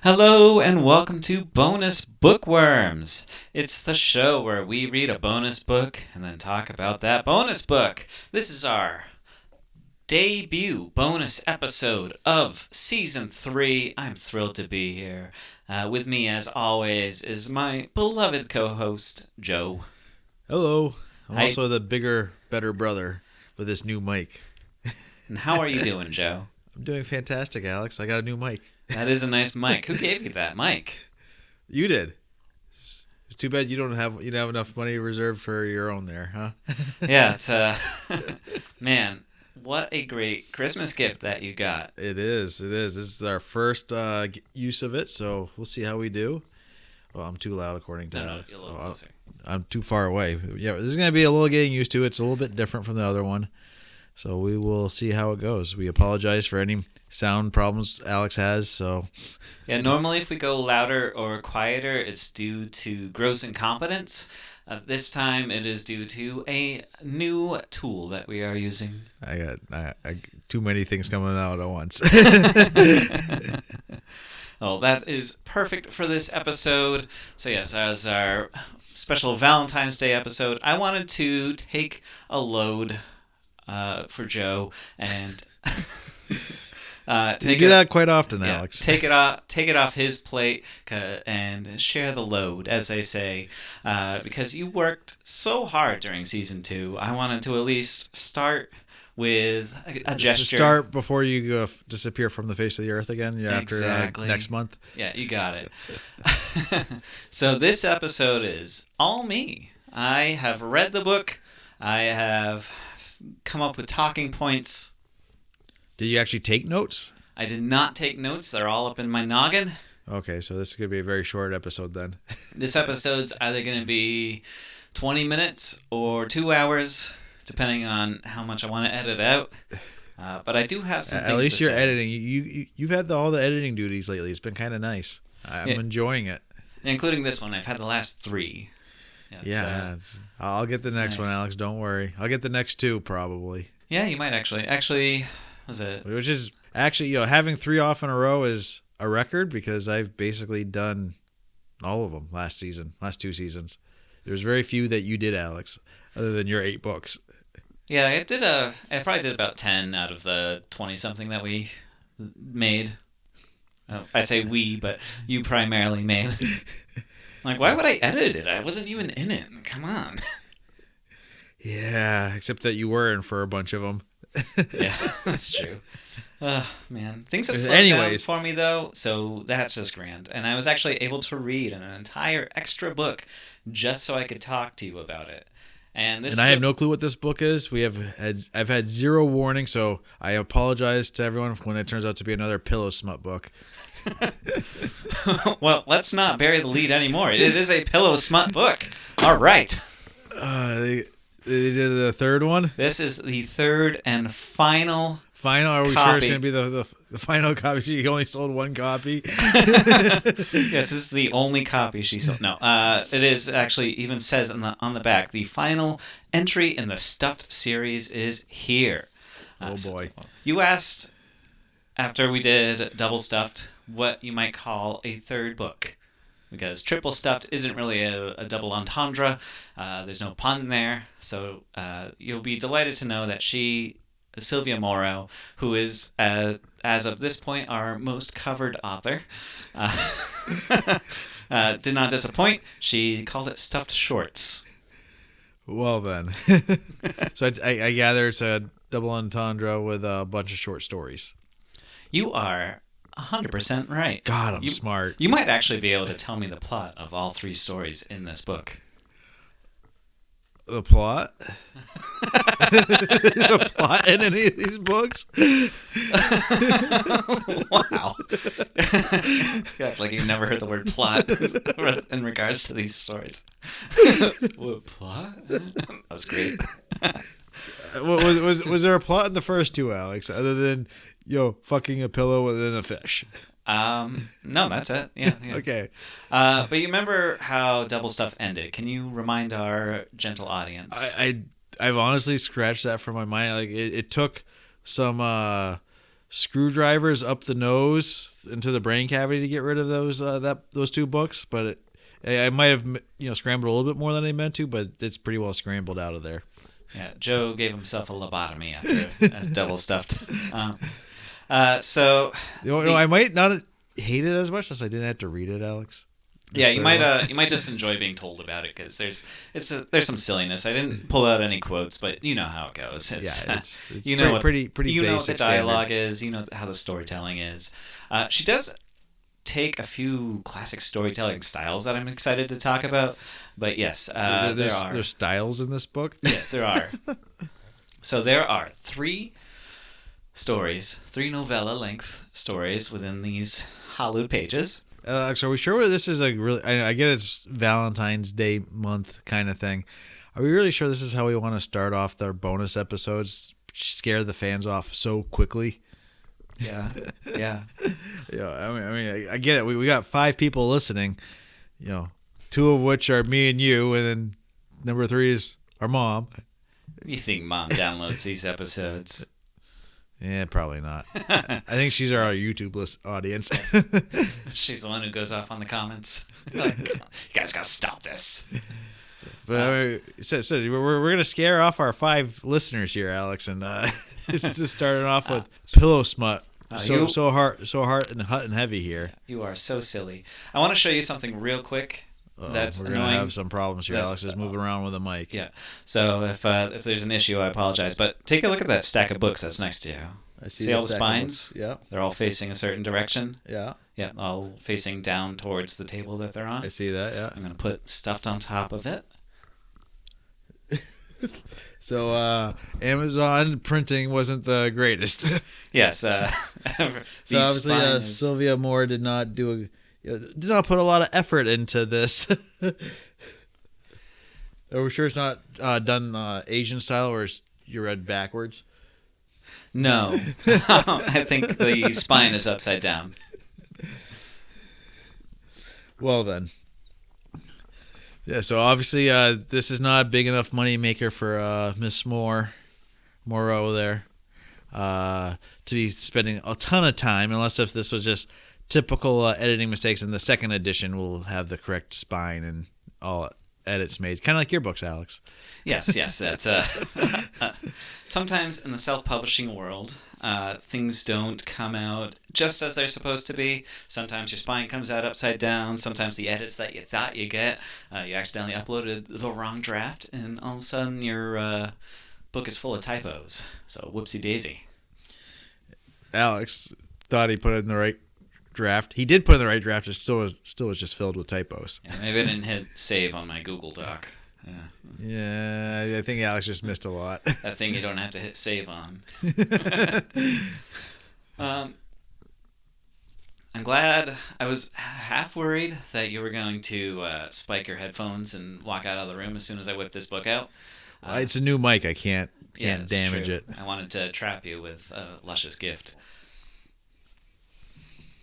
Hello and welcome to Bonus Bookworms. It's the show where we read a bonus book and then talk about that bonus book. This is our debut bonus episode of Season 3. I'm thrilled to be here. With me, as always, is my beloved co-host, Joe. Hello. I'm also the bigger, better brother with this new mic. And how are you doing, Joe? I'm doing fantastic, Alex. I got a new mic. That is a nice mic. Who gave you that mic? You did. It's too bad you don't have enough money reserved for your own there, huh? Yeah, it's man, what a great Christmas gift that you got. It is. This is our first use of it, so we'll see how we do. Well, I'm too loud according to No, you're a little closer. I'm too far away. Yeah, this is going to be a little getting used to. It's a little bit different from the other one. So we will see how it goes. We apologize for any sound problems Alex has. So, yeah, normally if we go louder or quieter, it's due to gross incompetence. This time it is due to a new tool that we are using. I got too many things coming out at once. Well, that is perfect for this episode. So yes, as our special Valentine's Day episode, I wanted to take a load for Joe and you do that quite often, yeah, Alex. Take it off his plate and share the load, as they say, because you worked so hard during season 2. I wanted to at least start with a gesture. Start before you go disappear from the face of the earth again. Yeah, exactly. After next month. Yeah, you got it. So this episode is all me. I have read the book. I have come up with talking points. Did you actually take notes? I did not take notes. They're all up in my noggin. Okay, so this is going to be a very short episode then. This episode's either going to be 20 minutes or 2 hours, depending on how much I want to edit out. But I do have some things to say. At least you're editing. You've had all the editing duties lately. It's been kind of nice. I'm enjoying it. Including this one. I've had the last 3. I'll get the next nice. one, Alex. Don't worry. I'll get the next 2 probably. Yeah, you might actually. Actually, was it? Which is actually, having 3 off in a row is a record because I've basically done all of them last 2 seasons. There's very few that you did, Alex, other than your 8 books. Yeah, I probably did about 10 out of the 20-something that we made. Oh, I say we, but you primarily made. Like, why would I edit it? I wasn't even in it. Come on. Yeah, except that you were in for a bunch of them. Yeah, that's true. Man. Things have slowed down for me, though, so that's just grand. And I was actually able to read an entire extra book just so I could talk to you about it. And I have no clue what this book is. I've had 0 warning, so I apologize to everyone when it turns out to be another pillow smut book. Well, let's not bury the lead anymore. It is a pillow smut book. All right. They did the third one? This is the third and final Are we copy. sure it's going to be the final copy? She only sold 1 copy? Yes, this is the only copy she sold. No, it is actually even says on the back, the final entry in the Stuffed series is here. Oh, boy. You asked, after we did Double Stuffed, what you might call a third book. Because Triple Stuffed isn't really a double entendre. There's no pun there. So you'll be delighted to know that Silvia Morrow, who is, as of this point, our most covered author, did not disappoint. She called it Stuffed Shorts. Well, then. So I gather it's a double entendre with a bunch of short stories. You are 100% right. God, I'm smart. You might actually be able to tell me the plot of all 3 stories in this book. The plot? There's a plot in any of these books? Wow. You act like you've never heard the word plot in regards to these stories. What, plot? That was great. Was there a plot in the first 2, Alex, other than fucking a pillow and then a fish? No, that's it. Yeah. Okay. But you remember how Double Stuff ended? Can you remind our gentle audience? I've honestly scratched that from my mind. Like it took some screwdrivers up the nose into the brain cavity to get rid of those 2 books, but I might have scrambled a little bit more than I meant to, but it's pretty well scrambled out of there. Yeah, Joe gave himself a lobotomy after that's double stuffed. So I might not hate it as much as I didn't have to read it, Alex. Yeah, you might just enjoy being told about it because there's some silliness. I didn't pull out any quotes, but you know how it goes. It's pretty basic. You know what the dialogue standard is. You know how the storytelling is. She does take a few classic storytelling styles that I'm excited to talk about. But yes, there's styles in this book. Yes, there are. So there are 3 novella-length stories within these hollowed pages. Alex, are we sure this is I get it's Valentine's Day month kind of thing. Are we really sure this is how we want to start off our bonus episodes? Scare the fans off so quickly? Yeah. Yeah, I get it. We got 5 people listening, 2 of which are me and you, and then number 3 is our mom. You think Mom downloads these episodes? Yeah, probably not. I think she's our YouTube audience. She's the one who goes off on the comments. Like, you guys gotta stop this. But so we're gonna scare off our 5 listeners here, Alex, and just starting off with pillow smut. So hard and hot and heavy here. You are so silly. I want to show you something real quick. That's we're annoying. Gonna have some problems here. Alex is moving around with a mic. Yeah. So if there's an issue, I apologize. But take a look at that stack of books that's next to you. I see all the spines? Yeah. They're all facing a certain direction. Yeah. Yeah, all facing down towards the table that they're on. I see that. Yeah. I'm gonna put stuffed on top of it. So Amazon printing wasn't the greatest. Yes. So obviously Silvia Morrow did not put a lot of effort into this. Are we sure it's not done Asian style, or you read backwards? No. I think the spine is upside down. Well then. Yeah, so obviously this is not a big enough money maker for Miss Morrow there to be spending a ton of time, unless if this was just typical editing mistakes, and the second edition will have the correct spine and all edits made. Kind of like your books, Alex. Yes. That's sometimes in the self-publishing world, things don't come out just as they're supposed to be. Sometimes your spine comes out upside down. Sometimes the edits that you thought you get, you accidentally uploaded the wrong draft, and all of a sudden your book is full of typos. So whoopsie daisy. Alex thought he put it in the right draft. He did put in the right draft. It still was just filled with typos. Yeah, maybe I didn't hit save on my Google Doc. Yeah, I think Alex just missed a lot. That thing you don't have to hit save on. I'm glad. I was half worried that you were going to spike your headphones and walk out of the room as soon as I whipped this book out. It's a new mic. I can't damage it. I wanted to trap you with a luscious gift.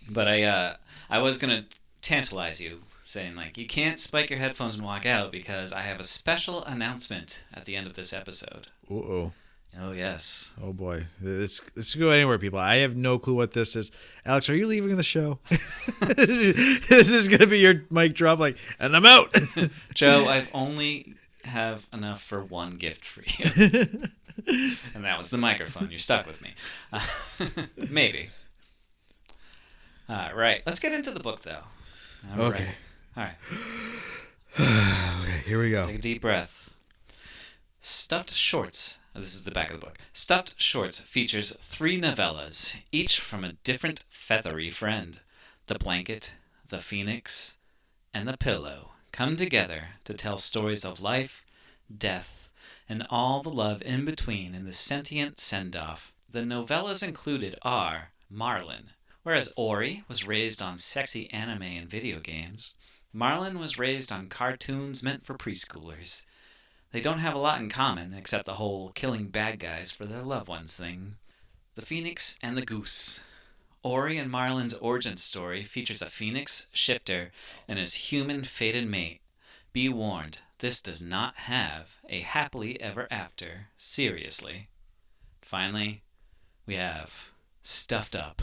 But I was going to tantalize you, saying, like, you can't spike your headphones and walk out because I have a special announcement at the end of this episode. Uh-oh. Oh, yes. Oh, boy. This could go anywhere, people. I have no clue what this is. Alex, are you leaving the show? This is going to be your mic drop, like, and I'm out. Joe, I've only have enough for one gift for you. And that was the microphone. You're stuck with me. Maybe. Right. Let's get into the book, though. Okay. All right. Okay, here we go. Take a deep breath. Stuffed Shorts. This is the back of the book. Stuffed Shorts features 3 novellas, each from a different feathery friend. The blanket, the phoenix, and the pillow come together to tell stories of life, death, and all the love in between in the sentient send-off. The novellas included are Marlin. Whereas Ori was raised on sexy anime and video games, Marlin was raised on cartoons meant for preschoolers. They don't have a lot in common, except the whole killing bad guys for their loved ones thing. The Phoenix and the Goose. Ori and Marlin's origin story features a phoenix, shifter, and his human fated mate. Be warned, this does not have a happily ever after, seriously. Finally, we have stuffed up.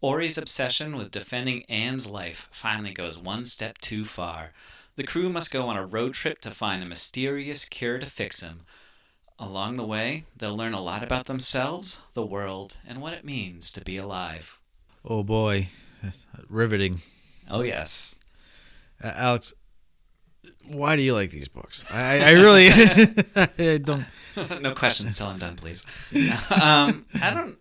Ori's obsession with defending Anne's life finally goes one step too far. The crew must go on a road trip to find a mysterious cure to fix him. Along the way, they'll learn a lot about themselves, the world, and what it means to be alive. Oh boy, riveting. Oh yes. Alex, why do you like these books? I really I don't. No questions until I'm done, please. I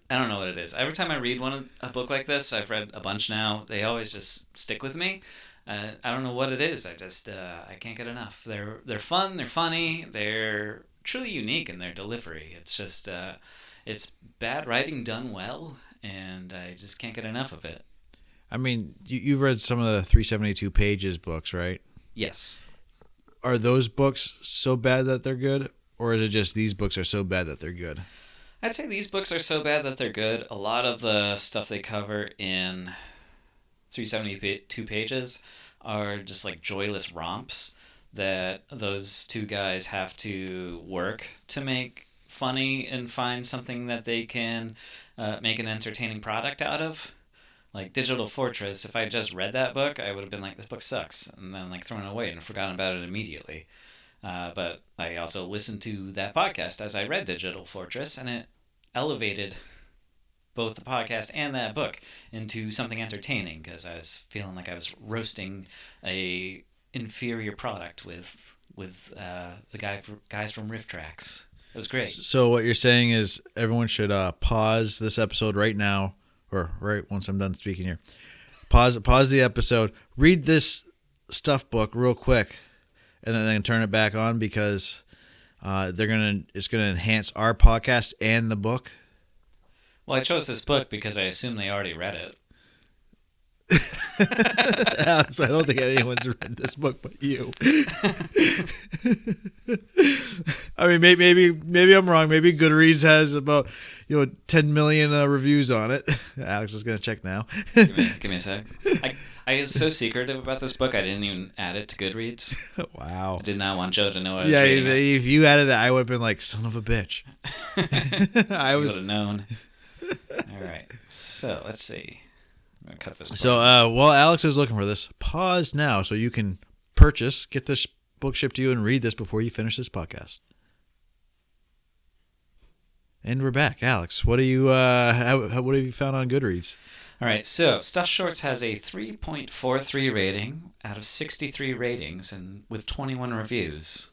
don't know what it is. Every time I read a book like this, I've read a bunch now. They always just stick with me. I don't know what it is. I can't get enough. They're fun. They're funny. They're truly unique in their delivery. It's just it's bad writing done well, and I just can't get enough of it. I mean, you've read some of the 372 pages books, right? Yes. Are those books so bad that they're good, or is it just these books are so bad that they're good? I'd say these books are so bad that they're good. A lot of the stuff they cover in 372 pages are just like joyless romps that those two guys have to work to make funny and find something that they can make an entertaining product out of. Like Digital Fortress, if I just read that book, I would have been like, this book sucks, and then like thrown it away and forgotten about it immediately. But I also listened to that podcast as I read Digital Fortress, and it elevated both the podcast and that book into something entertaining, because I was feeling like I was roasting a inferior product with the guys from Riff Tracks. It was great. So what you're saying is everyone should pause this episode right now, or right once I'm done speaking here. Pause the episode, read this stuff book real quick, and then turn it back on, because it's gonna enhance our podcast and the book. Well, I chose this book because I assume they already read it. Alex, I don't think anyone's read this book but you. I mean, maybe I'm wrong. Maybe Goodreads has about 10 million reviews on it. Alex is gonna check now. Give me a sec. I was so secretive about this book, I didn't even add it to Goodreads. Wow. I did not want Joe to know I was reading it. If you added that, I would have been like, son of a bitch. I would have known. All right. So let's see. I'm gonna cut this. So while Alex is looking for this, pause now so you can get this book shipped to you and read this before you finish this podcast. And we're back, Alex. What have you found on Goodreads? All right. So Stuffed Shorts has a 3.43 rating out of 63 ratings, and with 21 reviews.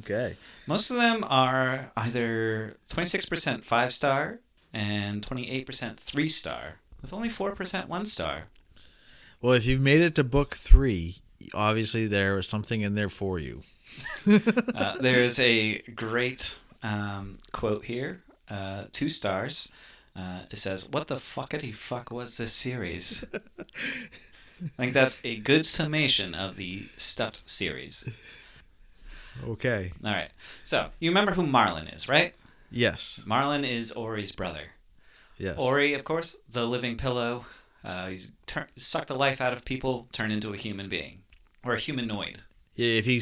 Okay. Most of them are either 26% 5-star and 28% 3-star, with only 4% 1-star. Well, if you've made it to book 3, obviously there was something in there for you. There's a great quote here, 2 stars. It says, "What the fuckity fuck was this series?" I think that's a good summation of the Stuffed series. Okay. All right. So, you remember who Marlin is, right? Yes. Marlin is Ori's brother. Yes. Ori, of course, the living pillow. He's sucked the life out of people, turned into a human being. Or a humanoid. Yeah, if he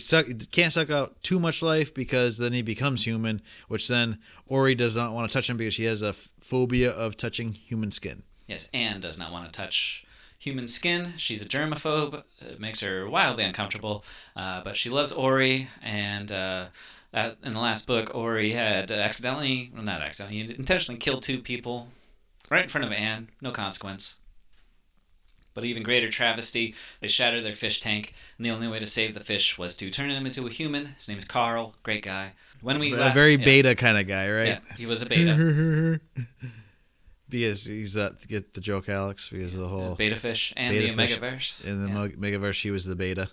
can't suck out too much life, because then he becomes human, which then Ori does not want to touch him because she has a phobia of touching human skin. Yes, Anne does not want to touch human skin. She's a germaphobe. It makes her wildly uncomfortable. But she loves Ori, and in the last book, Ori had intentionally killed 2 people right in front of Anne. No consequence. But even greater travesty, they shattered their fish tank, and the only way to save the fish was to turn him into a human. His name is Carl. Great guy. Very beta kind of guy, right? Yeah, he was a beta. Because get the joke, Alex, because of the whole beta fish and the Omegaverse. In the Omegaverse, he was the beta.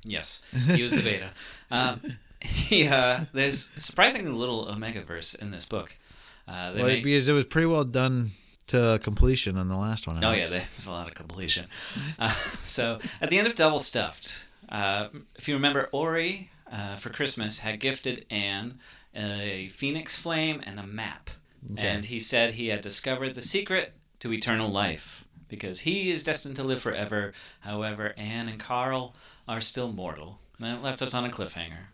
Yes, he was the beta. There's surprisingly little Omegaverse in this book. Because it was pretty well done to completion on the last one. Oh, yeah, there's a lot of completion. So, at the end of Double Stuffed, if you remember, Ori, for Christmas, had gifted Anne a phoenix flame and a map. Okay. And he said he had discovered the secret to eternal life, because he is destined to live forever. However, Anne and Carl are still mortal. And that left us on a cliffhanger.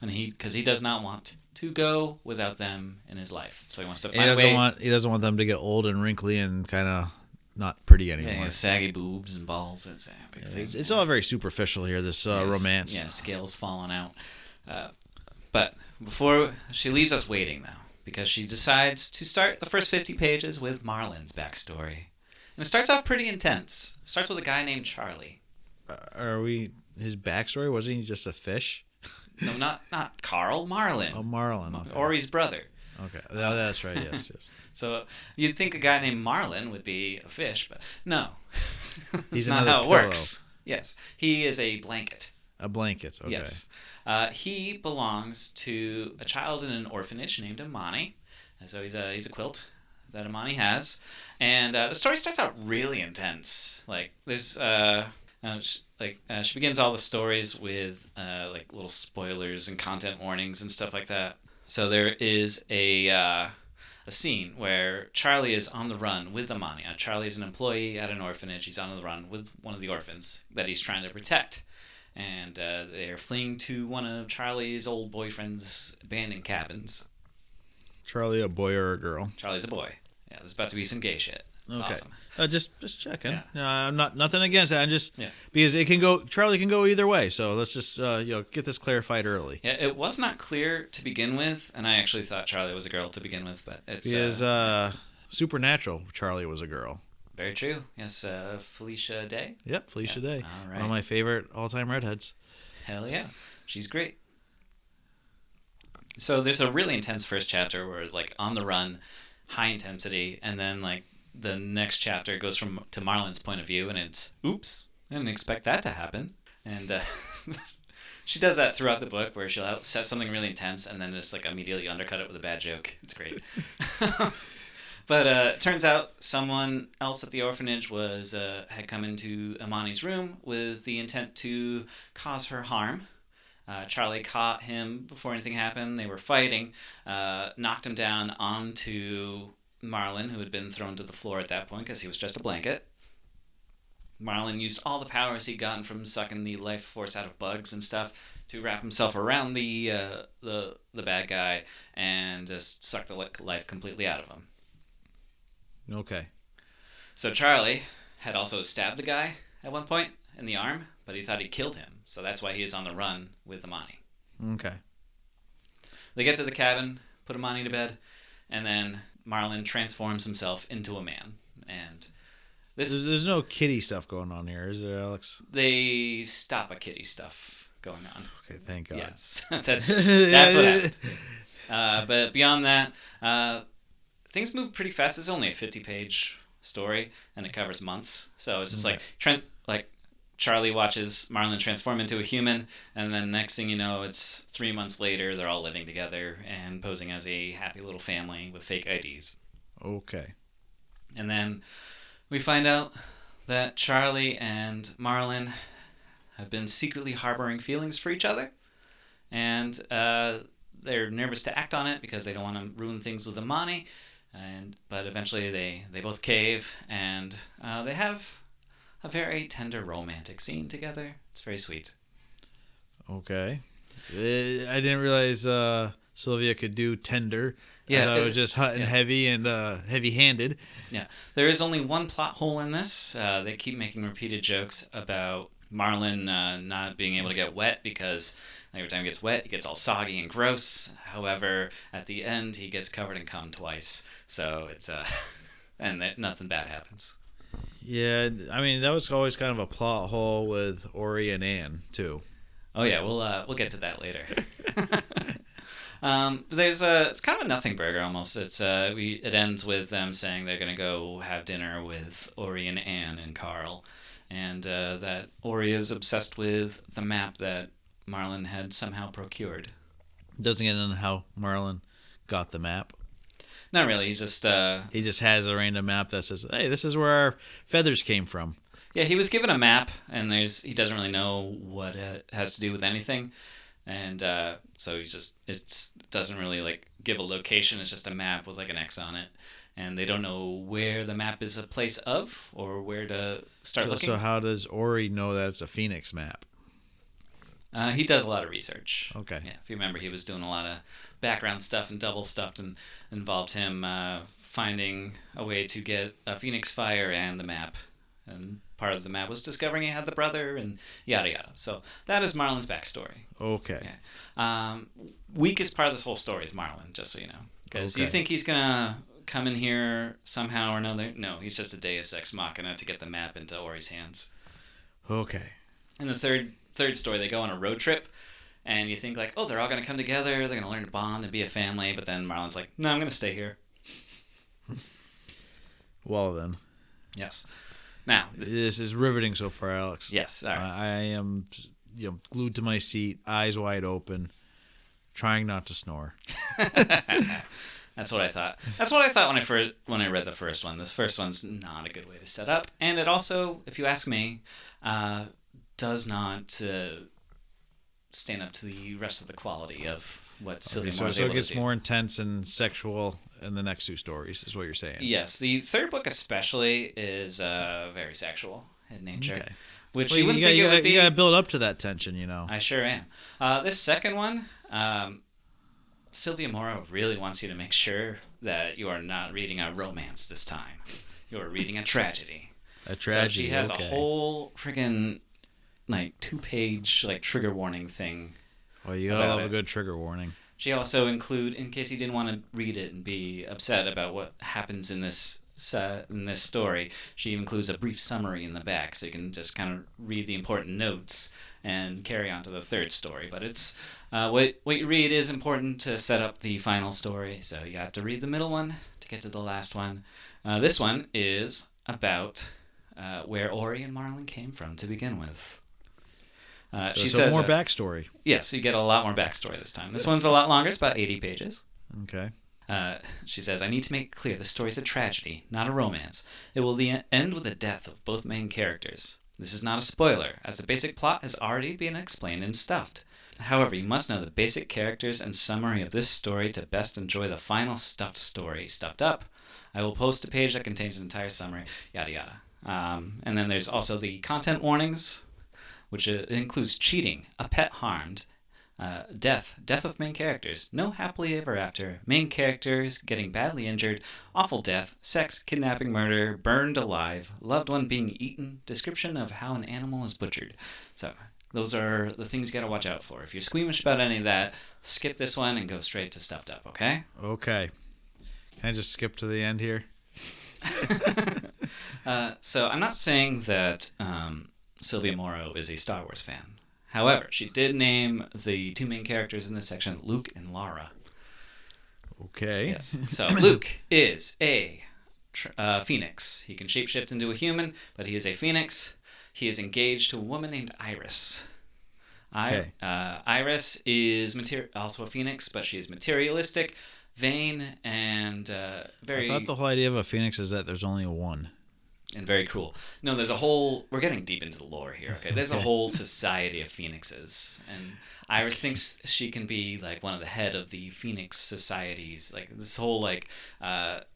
and because he does not want to go without them in his life. So he wants to find a way. He doesn't want them to get old and wrinkly and kind of not pretty anymore. Yeah, saggy boobs and balls. It's a big thing. It's all very superficial here. This romance. Yeah, scales falling out. But before she leaves us waiting, though, because she decides to start the first 50 pages with Marlin's backstory. And it starts off pretty intense. It starts with a guy named Charlie. His backstory? Wasn't he just a fish? No, not Carl, Marlin. Oh, Marlin. Okay. Ori's brother. Okay, that's right. Yes. So you'd think a guy named Marlin would be a fish, but no. He's not how it works. Yes, he is a blanket. A blanket. Okay. Yes. He belongs to a child in an orphanage named Amani. And so he's a quilt that Amani has, and the story starts out really intense. Like there's she begins all the stories with like little spoilers and content warnings and stuff like that. So there is a scene where Charlie is on the run with Amani. Charlie is an employee at an orphanage. He's on the run with one of the orphans that he's trying to protect. And they're fleeing to one of Charlie's old boyfriend's abandoned cabins. Charlie, a boy or a girl? Charlie's a boy. Yeah, there's about to be some gay shit. It's awesome. Just checking. Yeah. No, I'm nothing against that. I'm just because it can go. Charlie can go either way. So let's just get this clarified early. Yeah, it was not clear to begin with, and I actually thought Charlie was a girl to begin with, but it's because Supernatural, Charlie was a girl. Very true. Yes, Felicia Day. Yep, Felicia Day. All right. One of my favorite all-time redheads. Hell yeah, she's great. So there's a really intense first chapter where it's like on the run, high intensity, and then like the next chapter goes to Marlin's point of view, and it's oops, I didn't expect that to happen. And she does that throughout the book, where she'll set something really intense and then just like immediately undercut it with a bad joke. It's great. But it turns out someone else at the orphanage had come into Amani's room with the intent to cause her harm. Charlie caught him before anything happened. They were fighting, knocked him down onto Marlin, who had been thrown to the floor at that point because he was just a blanket. Marlin used all the powers he'd gotten from sucking the life force out of bugs and stuff to wrap himself around the bad guy and just suck the life completely out of him. Okay. So Charlie had also stabbed the guy at one point in the arm, but he thought he killed him, so that's why he is on the run with Amani. Okay. They get to the cabin, put Amani to bed, and then Marlin transforms himself into a man. And there's no kitty stuff going on here, is there, Alex? They stop a kitty stuff going on. Okay, thank God. Yes, that's what happened. But beyond that, things move pretty fast. It's only a 50-page story, and it covers months. So it's just like Charlie watches Marlin transform into a human, and then next thing you know, it's 3 months later, they're all living together and posing as a happy little family with fake IDs. Okay. And then we find out that Charlie and Marlin have been secretly harboring feelings for each other, and they're nervous to act on it because they don't want to ruin things with Amani. But eventually they both cave, and they have a very tender romantic scene together. It's very sweet. Okay. I didn't realize Silvia could do tender. Yeah, I thought it was just hot and heavy and heavy-handed. Yeah. There is only one plot hole in this. They keep making repeated jokes about Marlin not being able to get wet because every time he gets wet, he gets all soggy and gross. However, at the end, he gets covered in cum twice. So it's and nothing bad happens. Yeah, I mean that was always kind of a plot hole with Ori and Anne too. Oh yeah, we'll get to that later. It's kind of a nothing burger almost. It ends with them saying they're gonna go have dinner with Ori and Anne and Carl, and that Ori is obsessed with the map that Marlin had somehow procured. Doesn't get into how Marlin got the map. Not really. He just has a random map that says, "Hey, this is where our feathers came from." Yeah, he was given a map, and he doesn't really know what it has to do with anything, and so it doesn't really like give a location. It's just a map with like an X on it, and they don't know where the map is a place of or where to start looking. So how does Ori know that it's a Phoenix map? He does a lot of research. Okay. Yeah, if you remember, he was doing a lot of background stuff and double stuff, and involved him finding a way to get a Phoenix Fire and the map. And part of the map was discovering he had the brother, and yada yada. So that is Marlin's backstory. Okay. Yeah. Weakest part of this whole story is Marlin, just so you know. Because you think he's going to come in here somehow or another. No, he's just a deus ex machina to get the map into Ori's hands. Okay. In the third story, they go on a road trip, and you think, like, oh, they're all going to come together, they're going to learn to bond and be a family, but then Marlin's like, no, I'm going to stay here. Well, then. Yes. Now. This is riveting so far, Alex. Yes, all right. I am glued to my seat, eyes wide open, trying not to snore. That's what I thought. That's what I thought when I read the first one. This first one's not a good way to set up, and it also, if you ask me, does not stand up to the rest of the quality of what Silvia Morrow is able to do. So it gets more intense and sexual in the next two stories, is what you're saying. Yes, the third book especially is very sexual in nature. Okay. Which you wouldn't think it would be. You got to build up to that tension, you know. I sure am. This second one, Silvia Morrow really wants you to make sure that you are not reading a romance this time. You are reading a tragedy. A tragedy. So she has a whole friggin' 2-page trigger warning thing. Well, you gotta love a good trigger warning. She also include, in case you didn't want to read it and be upset about what happens in this story, she includes a brief summary in the back, so you can just kind of read the important notes and carry on to the third story. But it's what you read is important to set up the final story, so you have to read the middle one to get to the last one. This one is about where Ori and Marlin came from to begin with. She says more backstory. Yes, you get a lot more backstory this time. This one's a lot longer. It's about 80 pages. Okay. She says, I need to make it clear the story's a tragedy, not a romance. It will end with the death of both main characters. This is not a spoiler, as the basic plot has already been explained and stuffed. However, you must know the basic characters and summary of this story to best enjoy the final stuffed story. Stuffed up. I will post a page that contains an entire summary, yada yada. And then there's also the content warnings, which includes cheating, a pet harmed, death of main characters, no happily ever after, main characters getting badly injured, awful death, sex, kidnapping, murder, burned alive, loved one being eaten, description of how an animal is butchered. So those are the things you got to watch out for. If you're squeamish about any of that, skip this one and go straight to Stuffed Up, okay? Okay. Can I just skip to the end here? So I'm not saying that Silvia Morrow is a Star Wars fan. However, she did name the two main characters in this section Luke and Lara. Okay. Yes. So Luke is a phoenix. He can shapeshift into a human, but he is a phoenix. He is engaged to a woman named Iris. Okay. Iris is also a phoenix, but she is materialistic, vain, and very... I thought the whole idea of a phoenix is that there's only one. And very cruel. No, there's a whole... We're getting deep into the lore here, okay? There's a whole society of phoenixes. And Iris thinks she can be, one of the head of the phoenix societies. This whole,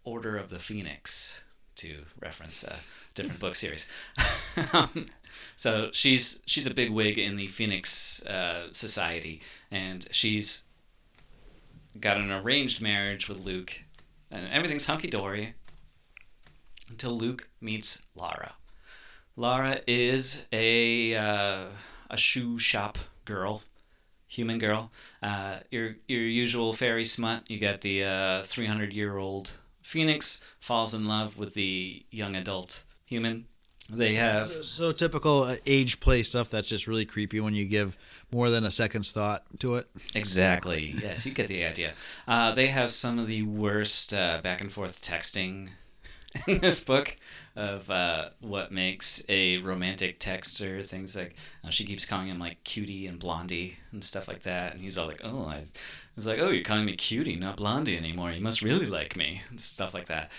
Order of the Phoenix, to reference a different book series. So she's a big wig in the phoenix society. And she's got an arranged marriage with Luke. And everything's hunky-dory. Until Luke meets Lara. Lara is a shoe shop girl, human girl. Your usual fairy smut. You got the 300-year-old phoenix falls in love with the young adult human. They have so typical age play stuff that's just really creepy when you give more than a second's thought to it. Exactly. Yes, you get the idea. They have some of the worst back and forth texting in this book of what makes a romantic texter. Things like she keeps calling him cutie and blondie and stuff like that, and he's all like, oh, I was like, oh, you're calling me cutie, not blondie anymore, you must really like me, and stuff like that.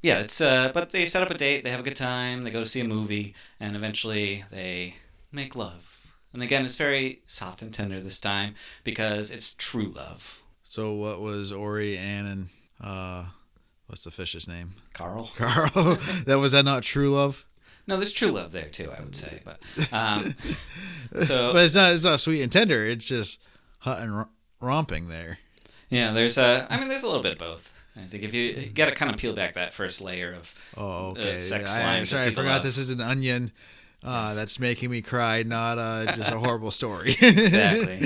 It's but they set up a date, they have a good time, they go to see a movie, and eventually they make love. And again, it's very soft and tender this time because it's true love. So what was Ori, Ann, and what's the fish's name? Carl. Was that not true love? No, there's true love there too, I would say. But but it's not sweet and tender. It's just hot and romping there. Yeah, there's a little bit of both. I think if you got to kind of peel back that first layer of sex slime. I'm sorry, I forgot this is an onion. Yes. That's making me cry, not just a horrible story. Exactly.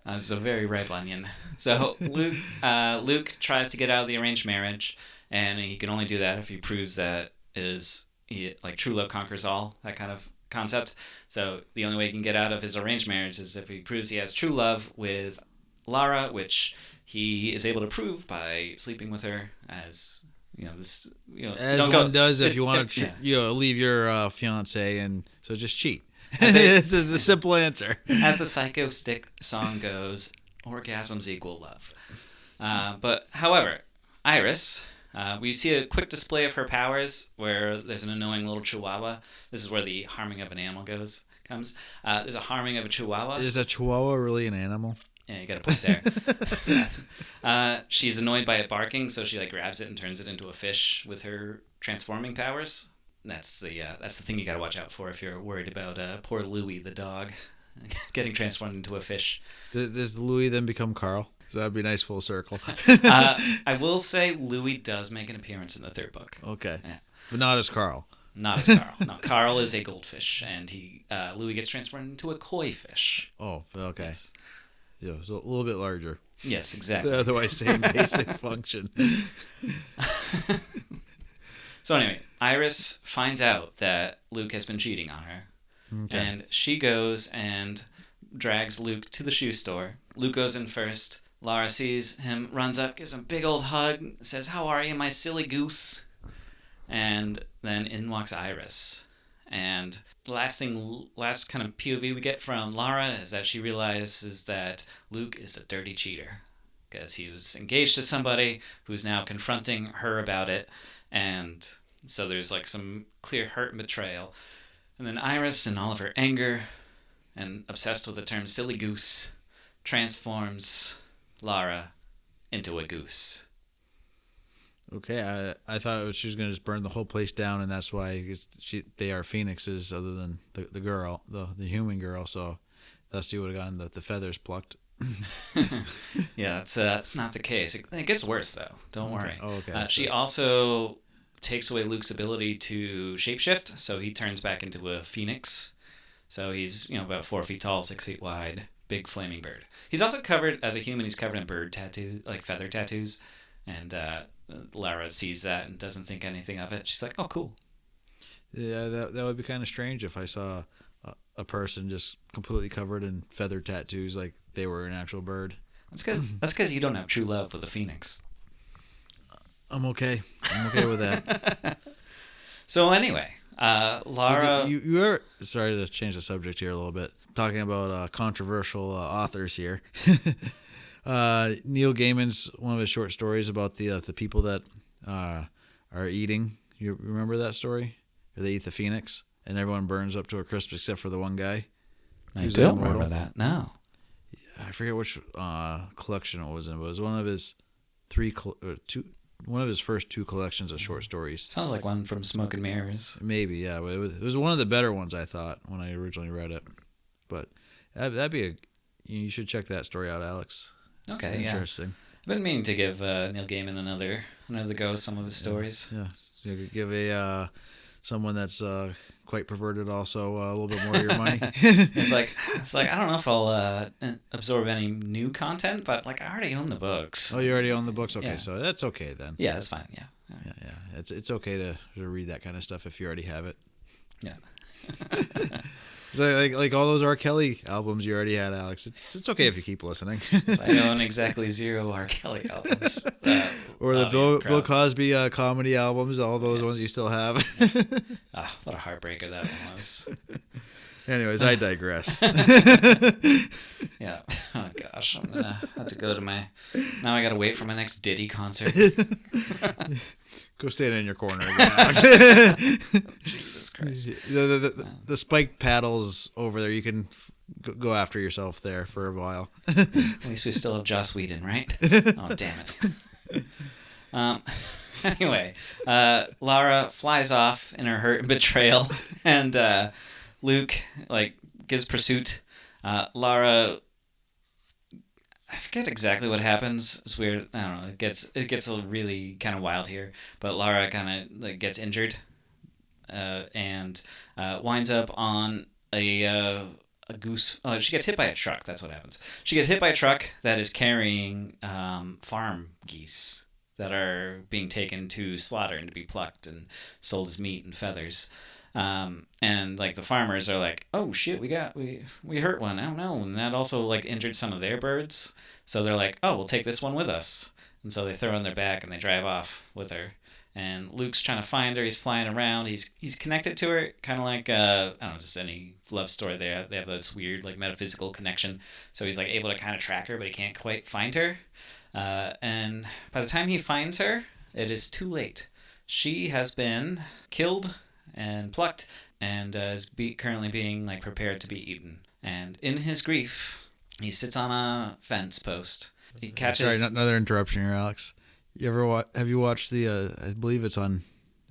This is a very ripe onion. So Luke tries to get out of the arranged marriage, and he can only do that if he proves that true love conquers all, that kind of concept. So the only way he can get out of his arranged marriage is if he proves he has true love with Lara, which he is able to prove by sleeping with her, as as one does if you want to leave your fiance, and so just cheat. This is the simple answer. As the Psycho Stick song goes, orgasms equal love. But however, Iris, we see a quick display of her powers where there's an annoying little chihuahua. This is where the harming of an animal comes. There's a harming of a chihuahua. Is a chihuahua really an animal? Yeah, you got a point there. She's annoyed by it barking, so she grabs it and turns it into a fish with her transforming powers. That's the thing you got to watch out for if you're worried about poor Louie the dog getting transformed into a fish. Does Louie then become Carl? So that'd be a nice full circle. I will say Louie does make an appearance in the third book. Okay, yeah. But not as Carl. Not as Carl. No, Carl is a goldfish, and Louie gets transformed into a koi fish. Oh, okay. Yes. Yeah, so a little bit larger. Yes, exactly. Otherwise, same basic function. So anyway, Iris finds out that Luke has been cheating on her. Okay. And she goes and drags Luke to the shoe store. Luke goes in first. Lara sees him, runs up, gives him a big old hug, says, "How are you, my silly goose?" And then in walks Iris. And the last kind of POV we get from Lara is that she realizes that Luke is a dirty cheater because he was engaged to somebody who's now confronting her about it. And so there's some clear hurt and betrayal. And then Iris, in all of her anger and obsessed with the term silly goose, transforms Lara into a goose. Okay, I thought she was going to just burn the whole place down, and that's why they are phoenixes other than the girl, the human girl, so thus she would have gotten the feathers plucked. Yeah, that's not the case. It gets worse, though. Don't worry. Oh, okay. She also takes away Luke's ability to shapeshift, so he turns back into a phoenix. So he's about 4 feet tall, 6 feet wide, big flaming bird. He's also covered, as a human, he's covered in bird tattoos, feather tattoos, and Lara sees that and doesn't think anything of it. She's like, "Oh, cool." Yeah, that would be kind of strange if I saw a person just completely covered in feather tattoos like they were an actual bird. That's because you don't have true love with a phoenix. I'm okay with that. So anyway, Lara... You were... Sorry to change the subject here a little bit. Talking about controversial authors here. Neil Gaiman's one of his short stories about the people that are eating. You remember that story? Where they eat the phoenix and everyone burns up to a crisp except for the one guy. I don't remember that. No. I forget which collection it was in, but it was one of his one of his first 2 collections of short stories. Sounds like one from Smoke and Mirrors. Maybe, yeah. It was one of the better ones, I thought, when I originally read it. But that'd be you should check that story out, Alex. Okay, it's interesting. I've been meaning to give Neil Gaiman another go at some of his stories. Yeah. You could give someone that's quite perverted also a little bit more of your money. It's like I don't know if I'll absorb any new content, but I already own the books. Oh, you already own the books? Okay, yeah. So that's okay then. Yeah, that's fine. Yeah. It's okay to read that kind of stuff if you already have it. Yeah. So like all those R. Kelly albums you already had, Alex. It's okay if you keep listening. I own exactly 0 R. Kelly albums. Or the Bill Cosby comedy albums, all those ones you still have. What a heartbreaker that one was. Anyways, I digress. Yeah. Oh gosh, I'm gonna have to go to now I gotta wait for my next Diddy concert. Go stand in your corner again, Alex. Jesus Christ. The spiked paddles over there, you can go after yourself there for a while. At least we still have Joss Whedon, right? Oh, damn it. Anyway, Lara flies off in her hurt and betrayal, and Luke gives pursuit. Lara, I forget exactly what happens. It's weird. I don't know. It gets really kind of wild here. But Lara kind of gets injured, and winds up on a goose. Oh, she gets hit by a truck. That's what happens. She gets hit by a truck that is carrying farm geese that are being taken to slaughter and to be plucked and sold as meat and feathers. And the farmers are like, oh shit, we hurt one. I don't know. And that also injured some of their birds. So they're like, oh, we'll take this one with us. And so they throw her on their back and they drive off with her. And Luke's trying to find her. He's flying around. He's connected to her, kind of like I don't know, just any love story. They have this weird metaphysical connection. So he's able to kind of track her, but he can't quite find her. And by the time he finds her, it is too late. She has been killed and plucked, and is currently being prepared to be eaten. And in his grief, he sits on a fence post. He catches. Sorry, another interruption here, Alex. You ever have you watched the? I believe it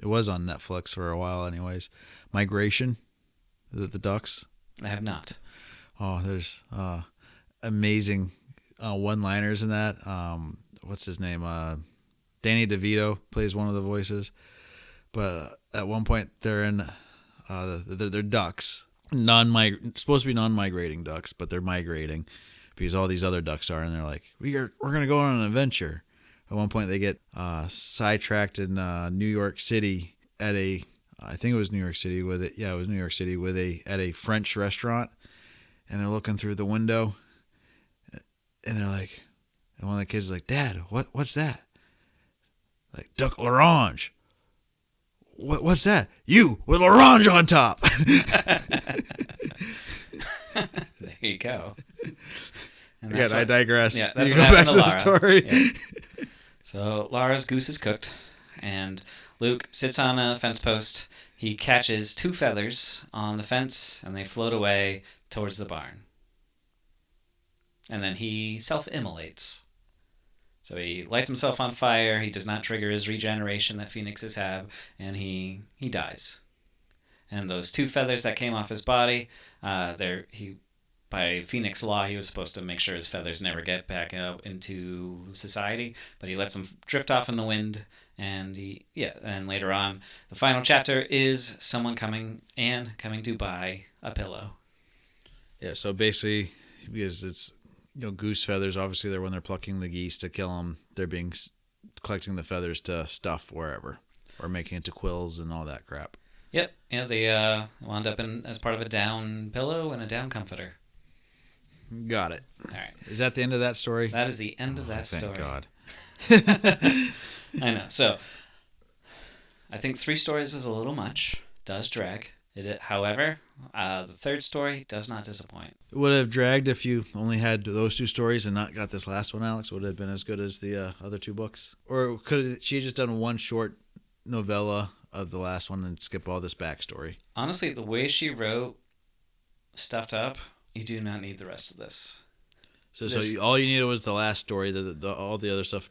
was on Netflix for a while, anyways. Migration, the ducks. I have not. Oh, there's amazing one-liners in that. What's his name? Danny DeVito plays one of the voices. But at one point, they're in. They're ducks, supposed to be non-migrating ducks, but they're migrating because all these other ducks are, and they're like, we're gonna go on an adventure. At one point, they get sidetracked in New York City I think it was New York City it was New York City at a French restaurant, and they're looking through the window, and they're like, and one of the kids is like, Dad, what's that? Like, duck l'orange. What's that? You with orange on top. There you go. And Again, I digress. Yeah, that's you what go back happened to the story. Yeah. So Lara's goose is cooked, and Luke sits on a fence post. He catches 2 feathers on the fence, and they float away towards the barn. And then he self-immolates. So he lights himself on fire. He does not trigger his regeneration that phoenixes have, and he dies. And those 2 feathers that came off his body, by Phoenix law, he was supposed to make sure his feathers never get back out into society, but he lets them drift off in the wind. And and later on, the final chapter is someone coming to buy a pillow. Yeah. So basically, because it's. Goose feathers, obviously, they're when they're plucking the geese to kill them. They're collecting the feathers to stuff wherever, or making it to quills and all that crap. Yep. Yeah, they wound up as part of a down pillow and a down comforter. Got it. All right. Is that the end of that story? That is the end of that thank story. God. I know. So, I think 3 stories is a little much. Does drag. However, the 3rd story does not disappoint. It would have dragged if you only had those 2 stories and not got this last one, Alex. Would it have been as good as the other 2 books? Or could she have just done one short novella of the last one and skip all this backstory? Honestly, the way she wrote Stuffed Up, you do not need the rest of this. So all you needed was the last story. All the other stuff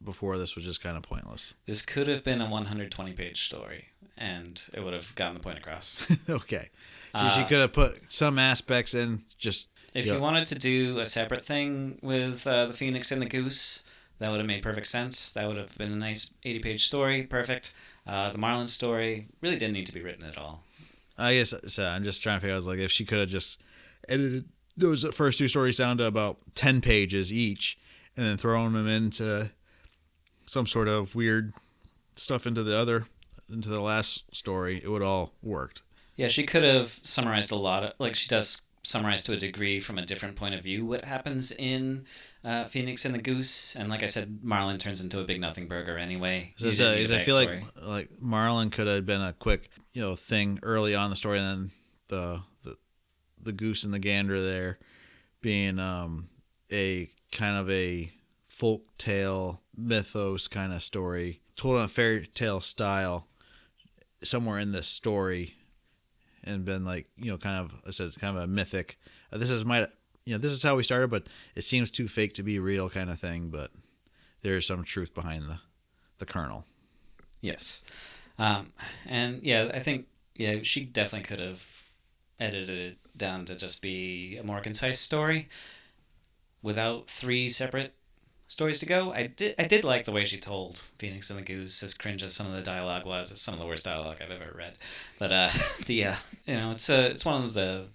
before this was just kind of pointless. This could have been a 120-page story, and it would have gotten the point across. Okay. She could have put some aspects in just... If you wanted to do a separate thing with the Phoenix and the Goose, that would have made perfect sense. That would have been a nice 80-page story. Perfect. The Marlin story really didn't need to be written at all. I guess so. I'm just trying to figure out, if she could have just edited those first 2 stories down to about 10 pages each, and then thrown them into some sort of weird stuff into the last story, it would all worked. Yeah, she could have summarized a lot of, she does summarize to a degree from a different point of view what happens in Phoenix and the Goose, and like I said, Marlin turns into a big nothing burger anyway. So I feel like Marlin could have been a quick thing early on in the story, and then the goose and the gander there being a kind of a folk tale mythos kind of story told in a fairy tale style somewhere in this story, and been kind of, I said, kind of a mythic. This is how we started, but it seems too fake to be real kind of thing. But there is some truth behind the kernel. Yes. And yeah, I think she definitely could have edited it down to just be a more concise story without three separate stories to go. I did like the way she told Phoenix and the Goose, as cringe as some of the dialogue was. It's some of the worst dialogue I've ever read. But it's one of the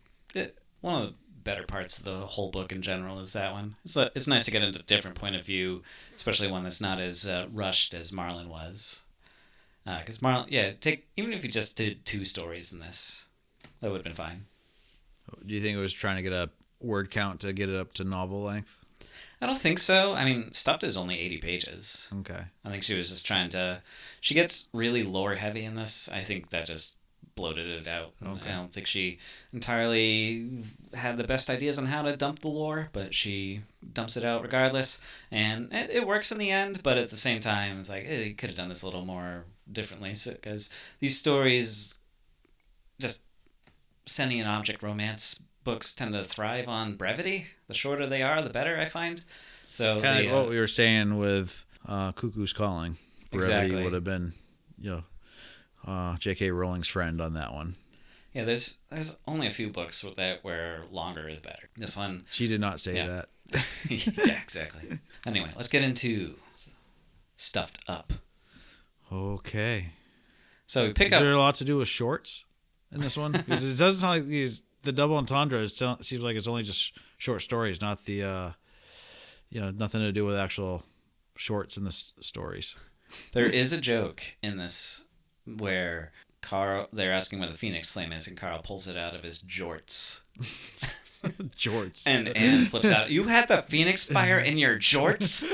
better parts of the whole book in general is that one. It's nice to get into a different point of view, especially one that's not as rushed as Marlin was. Because Marlin, even if you just did two stories in this, that would have been fine. Do you think it was trying to get a word count to get it up to novel length? I don't think so. I mean, Stuffed is only 80 pages. Okay. I think she was just trying to... She gets really lore heavy in this. I think that just bloated it out. Okay. I don't think she entirely had the best ideas on how to dump the lore, but she dumps it out regardless. And it works in the end, but at the same time, it's like, you could have done this a little more differently. Because these stories, just sentient object romance books tend to thrive on brevity. The shorter they are, the better, I find. So kind of like what we were saying with Cuckoo's Calling. Brevity exactly would have been, J.K. Rowling's friend on that one. Yeah, there's only a few books with that where longer is better. This one... She did not say that. Yeah, exactly. Anyway, let's get into Stuffed Up. Okay. So we pick up... Is there a lot to do with shorts in this one? Because it doesn't sound like the double entendre seems like it's only just short stories, not the, nothing to do with actual shorts in the stories. There is a joke in this where they're asking where the Phoenix Flame is, and Carl pulls it out of his jorts. Jorts. And Anne flips out. You had the Phoenix Fire in your jorts?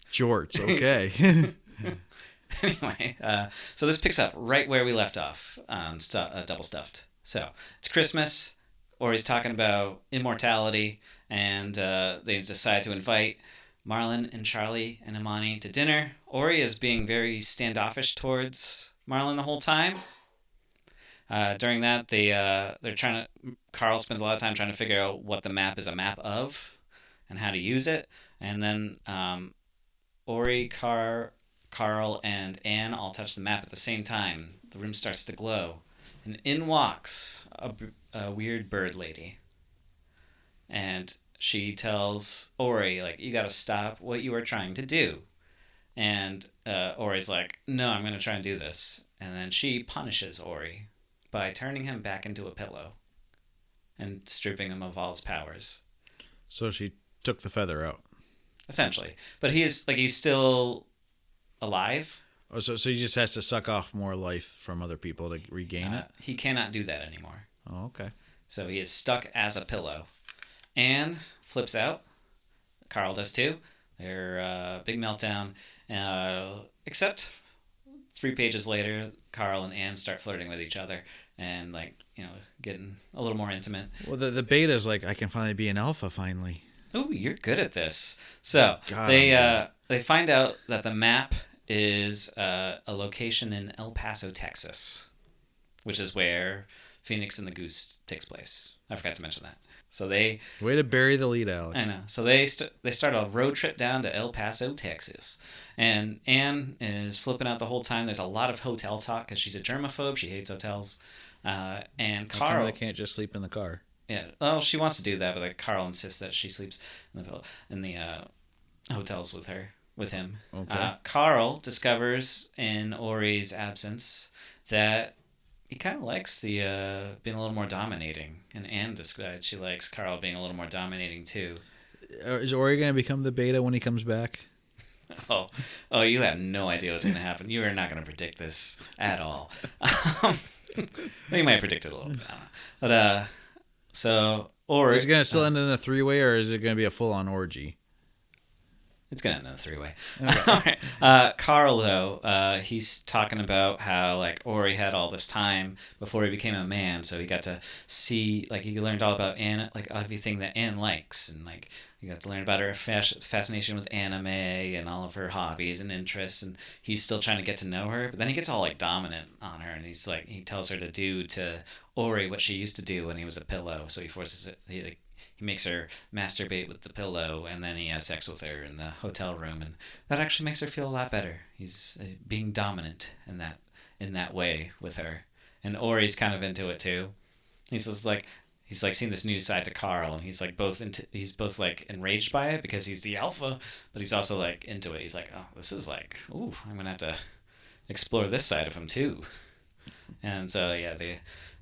Jorts, okay. Anyway, so this picks up right where we left off on Double Stuffed. So it's Christmas, or he's talking about immortality, and they decide to invite Marlin and Charlie and Imani to dinner. Ori is being very standoffish towards Marlin the whole time. During that, they're trying to... Carl spends a lot of time trying to figure out what the map is a map of and how to use it. And then Ori, Carl, and Anne all touch the map at the same time. The room starts to glow. And in walks a weird bird lady. And she tells Ori, you got to stop what you are trying to do. And Ori's like, no, I'm going to try and do this. And then she punishes Ori by turning him back into a pillow and stripping him of all his powers. So she took the feather out. Essentially. But he's still alive. Oh, so he just has to suck off more life from other people to regain it? He cannot do that anymore. Oh, okay. So he is stuck as a pillow. Anne flips out. Carl does too. They're big meltdown. Except 3 pages later, Carl and Anne start flirting with each other and getting a little more intimate. Well, the beta is I can finally be an alpha finally. Oh, you're good at this. So they find out that the map is a location in El Paso, Texas, which is where Phoenix and the Goose takes place. I forgot to mention that. So way to bury the lead, Alex. I know. So they start a road trip down to El Paso, Texas, and Anne is flipping out the whole time. There's a lot of hotel talk because she's a germaphobe. She hates hotels. And Carl, they can't just sleep in the car. Yeah. Well, she wants to do that, but Carl insists that she sleeps in the hotels with him. Okay. Carl discovers in Ori's absence that he kind of likes the being a little more dominating, and Anne described she likes Carl being a little more dominating too. Is Ori going to become the beta when he comes back? Oh, you have no idea what's going to happen. You are not going to predict this at all. You might predict it a little bit, I don't know. But so Ori is it going to still end in a 3-way, or is it going to be a full-on orgy? It's going to end in a 3-way. Okay. Carl, though, he's talking about how, Ori had all this time before he became a man, so he got to see, he learned all about Anne, everything that Anne likes, and, he got to learn about her fascination with anime and all of her hobbies and interests, and he's still trying to get to know her, but then he gets all, dominant on her, and he tells her to do to Ori what she used to do when he was a pillow, so he forces it, makes her masturbate with the pillow, and then he has sex with her in the hotel room, and that actually makes her feel a lot better. He's being dominant in that way with her, and Ori's kind of into it too. He's like seeing this new side to Carl, and he's both like enraged by it because he's the alpha, but he's also like into it. He's like, oh, this is like, ooh, I'm gonna have to explore this side of him too. And so yeah,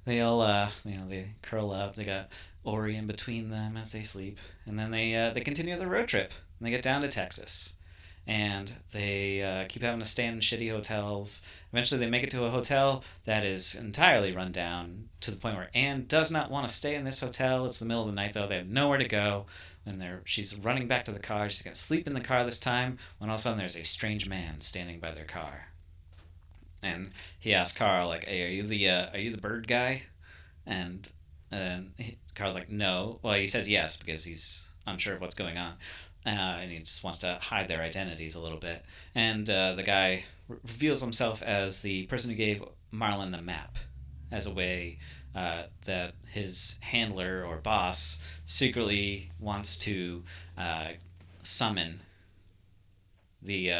they all they curl up. They got Ori in between them as they sleep, and then they continue their road trip. And they get down to Texas, and they keep having to stay in shitty hotels. Eventually, they make it to a hotel that is entirely run down to the point where Anne does not want to stay in this hotel. It's the middle of the night, though. They have nowhere to go. And she's running back to the car. She's going to sleep in the car this time, when all of a sudden there's a strange man standing by their car. And he asks Carl, like, hey, are you the bird guy? And Carl's like, no. Well, he says yes because he's unsure of what's going on. And he just wants to hide their identities a little bit. And the guy reveals himself as the person who gave Marlin the map, as a way that his handler or boss secretly wants to summon the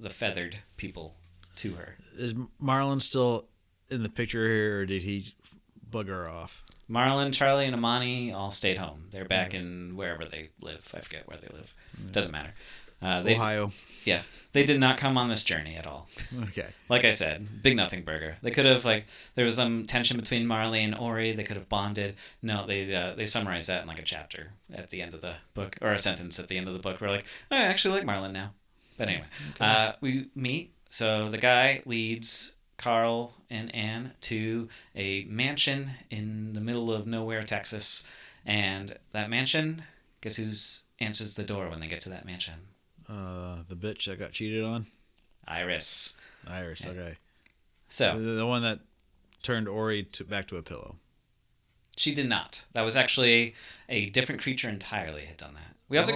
feathered people to her. Is Marlin still in the picture here, or did he bug her off? Marlin, Charlie, and Amani all stayed home. They're back in wherever they live. I forget where they live. Doesn't matter. Ohio. Yeah. They did not come on this journey at all. Okay. Like I said, big nothing burger. They could have, there was some tension between Marley and Ori. They could have bonded. No, they summarized that in a chapter at the end of the book, or a sentence at the end of the book. We're like, I actually like Marlin now. But anyway, okay. We meet. So the guy leads Carl and Anne to a mansion in the middle of nowhere, Texas. And that mansion, guess who answers the door when they get to that mansion? The bitch that got cheated on? Iris, okay. So the one that turned Ori back to a pillow. She did not. That was actually a different creature entirely had done that. We also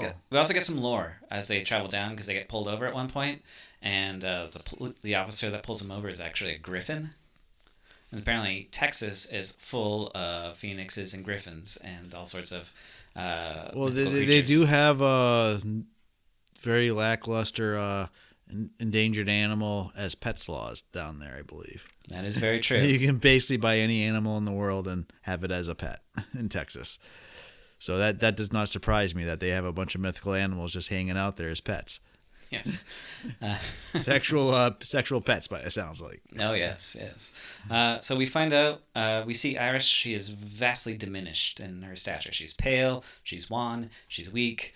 get some lore as they travel down, because they get pulled over at one point, and the officer that pulls them over is actually a griffin. And apparently Texas is full of phoenixes and griffins and all sorts of they do have a very lackluster endangered animal as pets laws down there, I believe. That is very true. You can basically buy any animal in the world and have it as a pet in Texas. So that does not surprise me that they have a bunch of mythical animals just hanging out there as pets. Yes. Sexual pets, but it sounds like. Oh, yes. So we find out, we see Iris, she is vastly diminished in her stature. She's pale, she's wan, she's weak.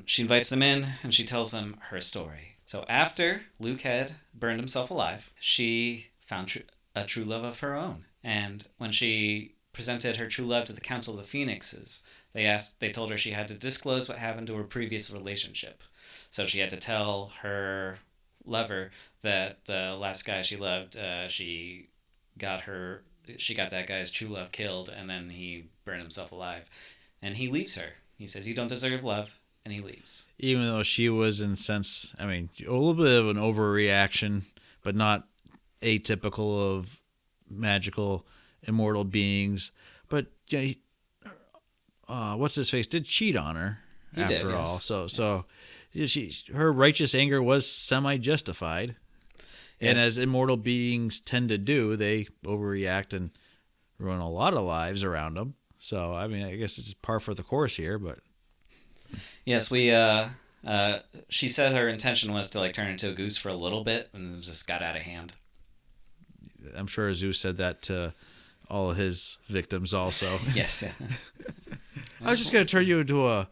She invites them in, and she tells them her story. So after Luke had burned himself alive, she found a true love of her own. And when she presented her true love to the Council of the Phoenixes, they told her she had to disclose what happened to her previous relationship. So she had to tell her lover that the last guy she loved, she got that guy's true love killed, and then he burned himself alive. And he leaves her. He says, "You don't deserve love," and he leaves. Even though she was, in a sense, a little bit of an overreaction, but not atypical of magical immortal beings. But what's his face did cheat on her after all. So her righteous anger was semi-justified. Yes. And as immortal beings tend to do, they overreact and ruin a lot of lives around them. So, I guess it's par for the course here, but... Yes, she said her intention was to turn into a goose for a little bit, and it just got out of hand. I'm sure Zeus said that to all of his victims also. Yes. Yeah. I was just going to turn you into a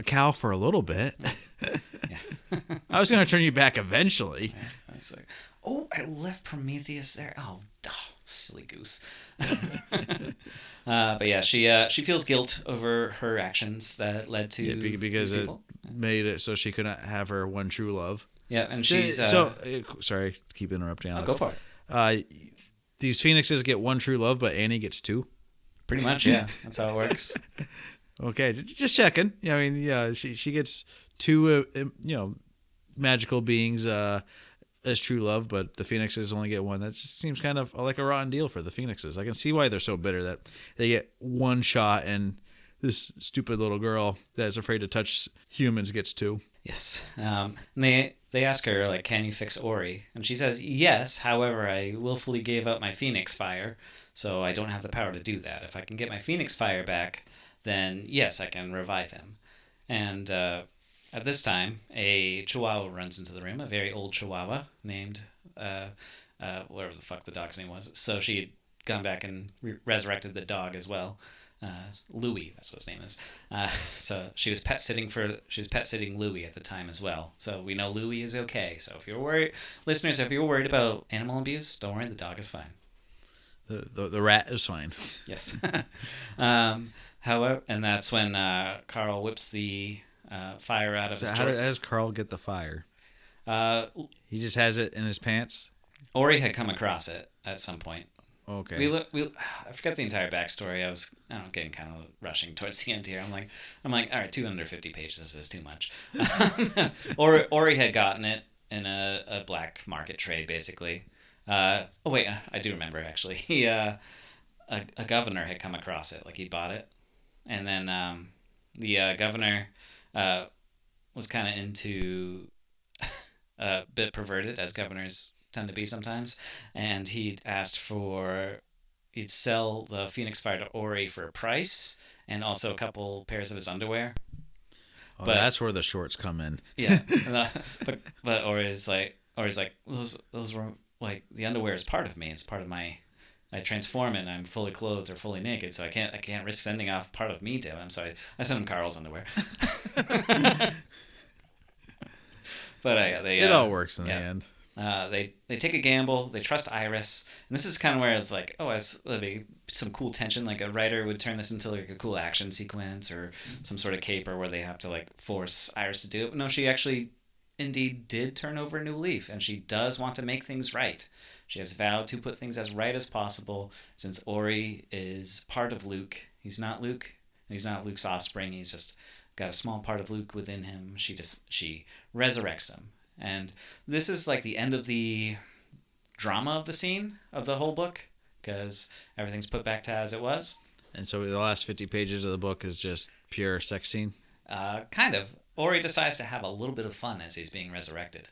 cow for a little bit. Yeah. I was going to turn you back eventually. Yeah, I was like, I left Prometheus there. Oh, silly goose. But yeah, she feels guilt over her actions that led to because it made it so she couldn't have her one true love. Yeah, and she's sorry, keep interrupting, Alex. Go for it. These phoenixes get one true love, but Annie gets two. Pretty much, yeah. That's how it works. Okay, just checking. She gets two, magical beings as true love, but the phoenixes only get one. That just seems kind of like a rotten deal for the phoenixes. I can see why they're so bitter that they get one shot and this stupid little girl that's afraid to touch humans gets to. Yes. And they ask her, like, can you fix Ori? And she says, yes, however, I willfully gave up my Phoenix Fire, so I don't have the power to do that. If I can get my Phoenix Fire back, then yes, I can revive him. And at this time, a Chihuahua runs into the room, a very old Chihuahua named, whatever the fuck the dog's name was. So she had gone back and resurrected the dog as well. Louis, that's what his name is. So she was pet sitting Louis at the time as well. So we know Louis is okay. So if you're worried, listeners, if you're worried about animal abuse, don't worry, the dog is fine. The rat is fine. Yes. However, and that's when Carl whips the fire out of his jorts. How does Carl get the fire? He just has it in his pants. Ori had come across it at some point. Okay. I forgot the entire backstory. I was getting kind of rushing towards the end here. I'm like, all right, 250 pages is too much. Ori had gotten it in a black market trade, basically. Oh wait, I do remember actually. He a governor had come across it, like he bought it, and then the governor was kind of into a bit perverted, as governors tend to be sometimes, and he'd sell the Phoenix Fire to Ori for a price and also a couple pairs of his underwear. Oh, but that's where the shorts come in. Yeah, but Ori's like those were like, the underwear is part of me. It's part of my. I transform and I'm fully clothed or fully naked, so I can't risk sending off part of me to him. So I sent him Carl's underwear. But it all works in the end. They take a gamble. They trust Iris, and this is kind of where it's like, there'll be some cool tension. Like a writer would turn this into like a cool action sequence or some sort of caper where they have to like force Iris to do it. But no, she actually, indeed, did turn over a new leaf, and she does want to make things right. She has vowed to put things as right as possible. Since Ori is part of Luke, he's not Luke. He's not Luke's offspring. He's just got a small part of Luke within him. She resurrects him. And this is like the end of the drama of the scene of the whole book, because everything's put back to as it was. And so the last 50 pages of the book is just pure sex scene? Kind of. Ori decides to have a little bit of fun as he's being resurrected.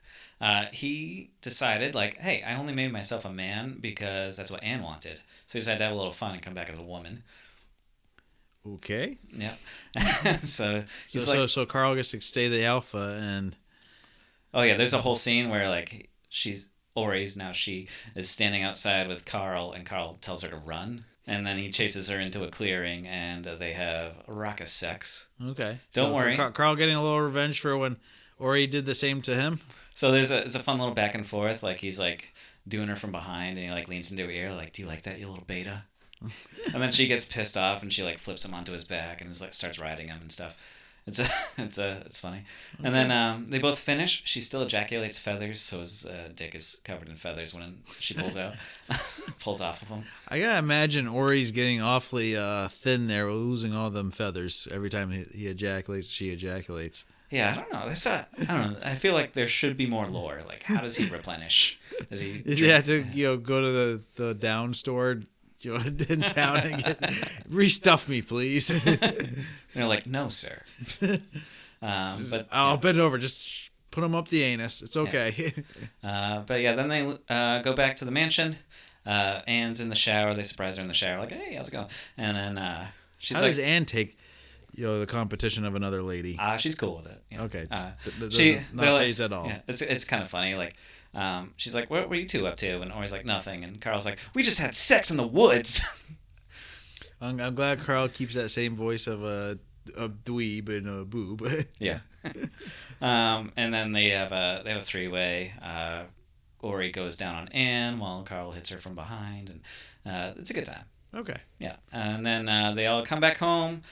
He decided, like, hey, I only made myself a man because that's what Anne wanted. So he decided to have a little fun and come back as a woman. Okay. Yep. So Carl gets to stay the alpha and... Oh, yeah, there's a whole scene where, like, she is standing outside with Carl, and Carl tells her to run. And then he chases her into a clearing, and they have a raucous sex. Okay. Don't worry. Carl getting a little revenge for when Ori did the same to him? So there's a fun little back and forth. Like, he's, like, doing her from behind, and he, like, leans into her ear, like, do you like that, you little beta? And then she gets pissed off, and she, like, flips him onto his back and is, like, starts riding him and stuff. It's funny. Okay. And then they both finish. She still ejaculates feathers, so his dick is covered in feathers when she pulls off of him. I gotta imagine Ori's getting awfully thin there, losing all them feathers every time he ejaculates. She ejaculates. Yeah, I don't know. I don't know. I feel like there should be more lore. Like, how does he replenish? Does he have to go to the down store? In town and restuff me, please. They're like, no, sir. But I'll bend over. Just put them up the anus. It's okay. Yeah. But yeah, then they go back to the mansion. Anne's in the shower. They surprise her in the shower, like, hey, how's it going? And then she's how does Anne take the competition of another lady? She's cool with it. Okay. Not phased at all. Yeah, it's kind of funny. Like, she's like, what were you two up to? And Ori's like, nothing. And Carl's like, we just had sex in the woods. I'm glad Carl keeps that same voice of a dweeb and a boob. Yeah. And then they have a three-way. Ori goes down on Anne while Carl hits her from behind, and it's a good time. Okay. Yeah. And then they all come back home.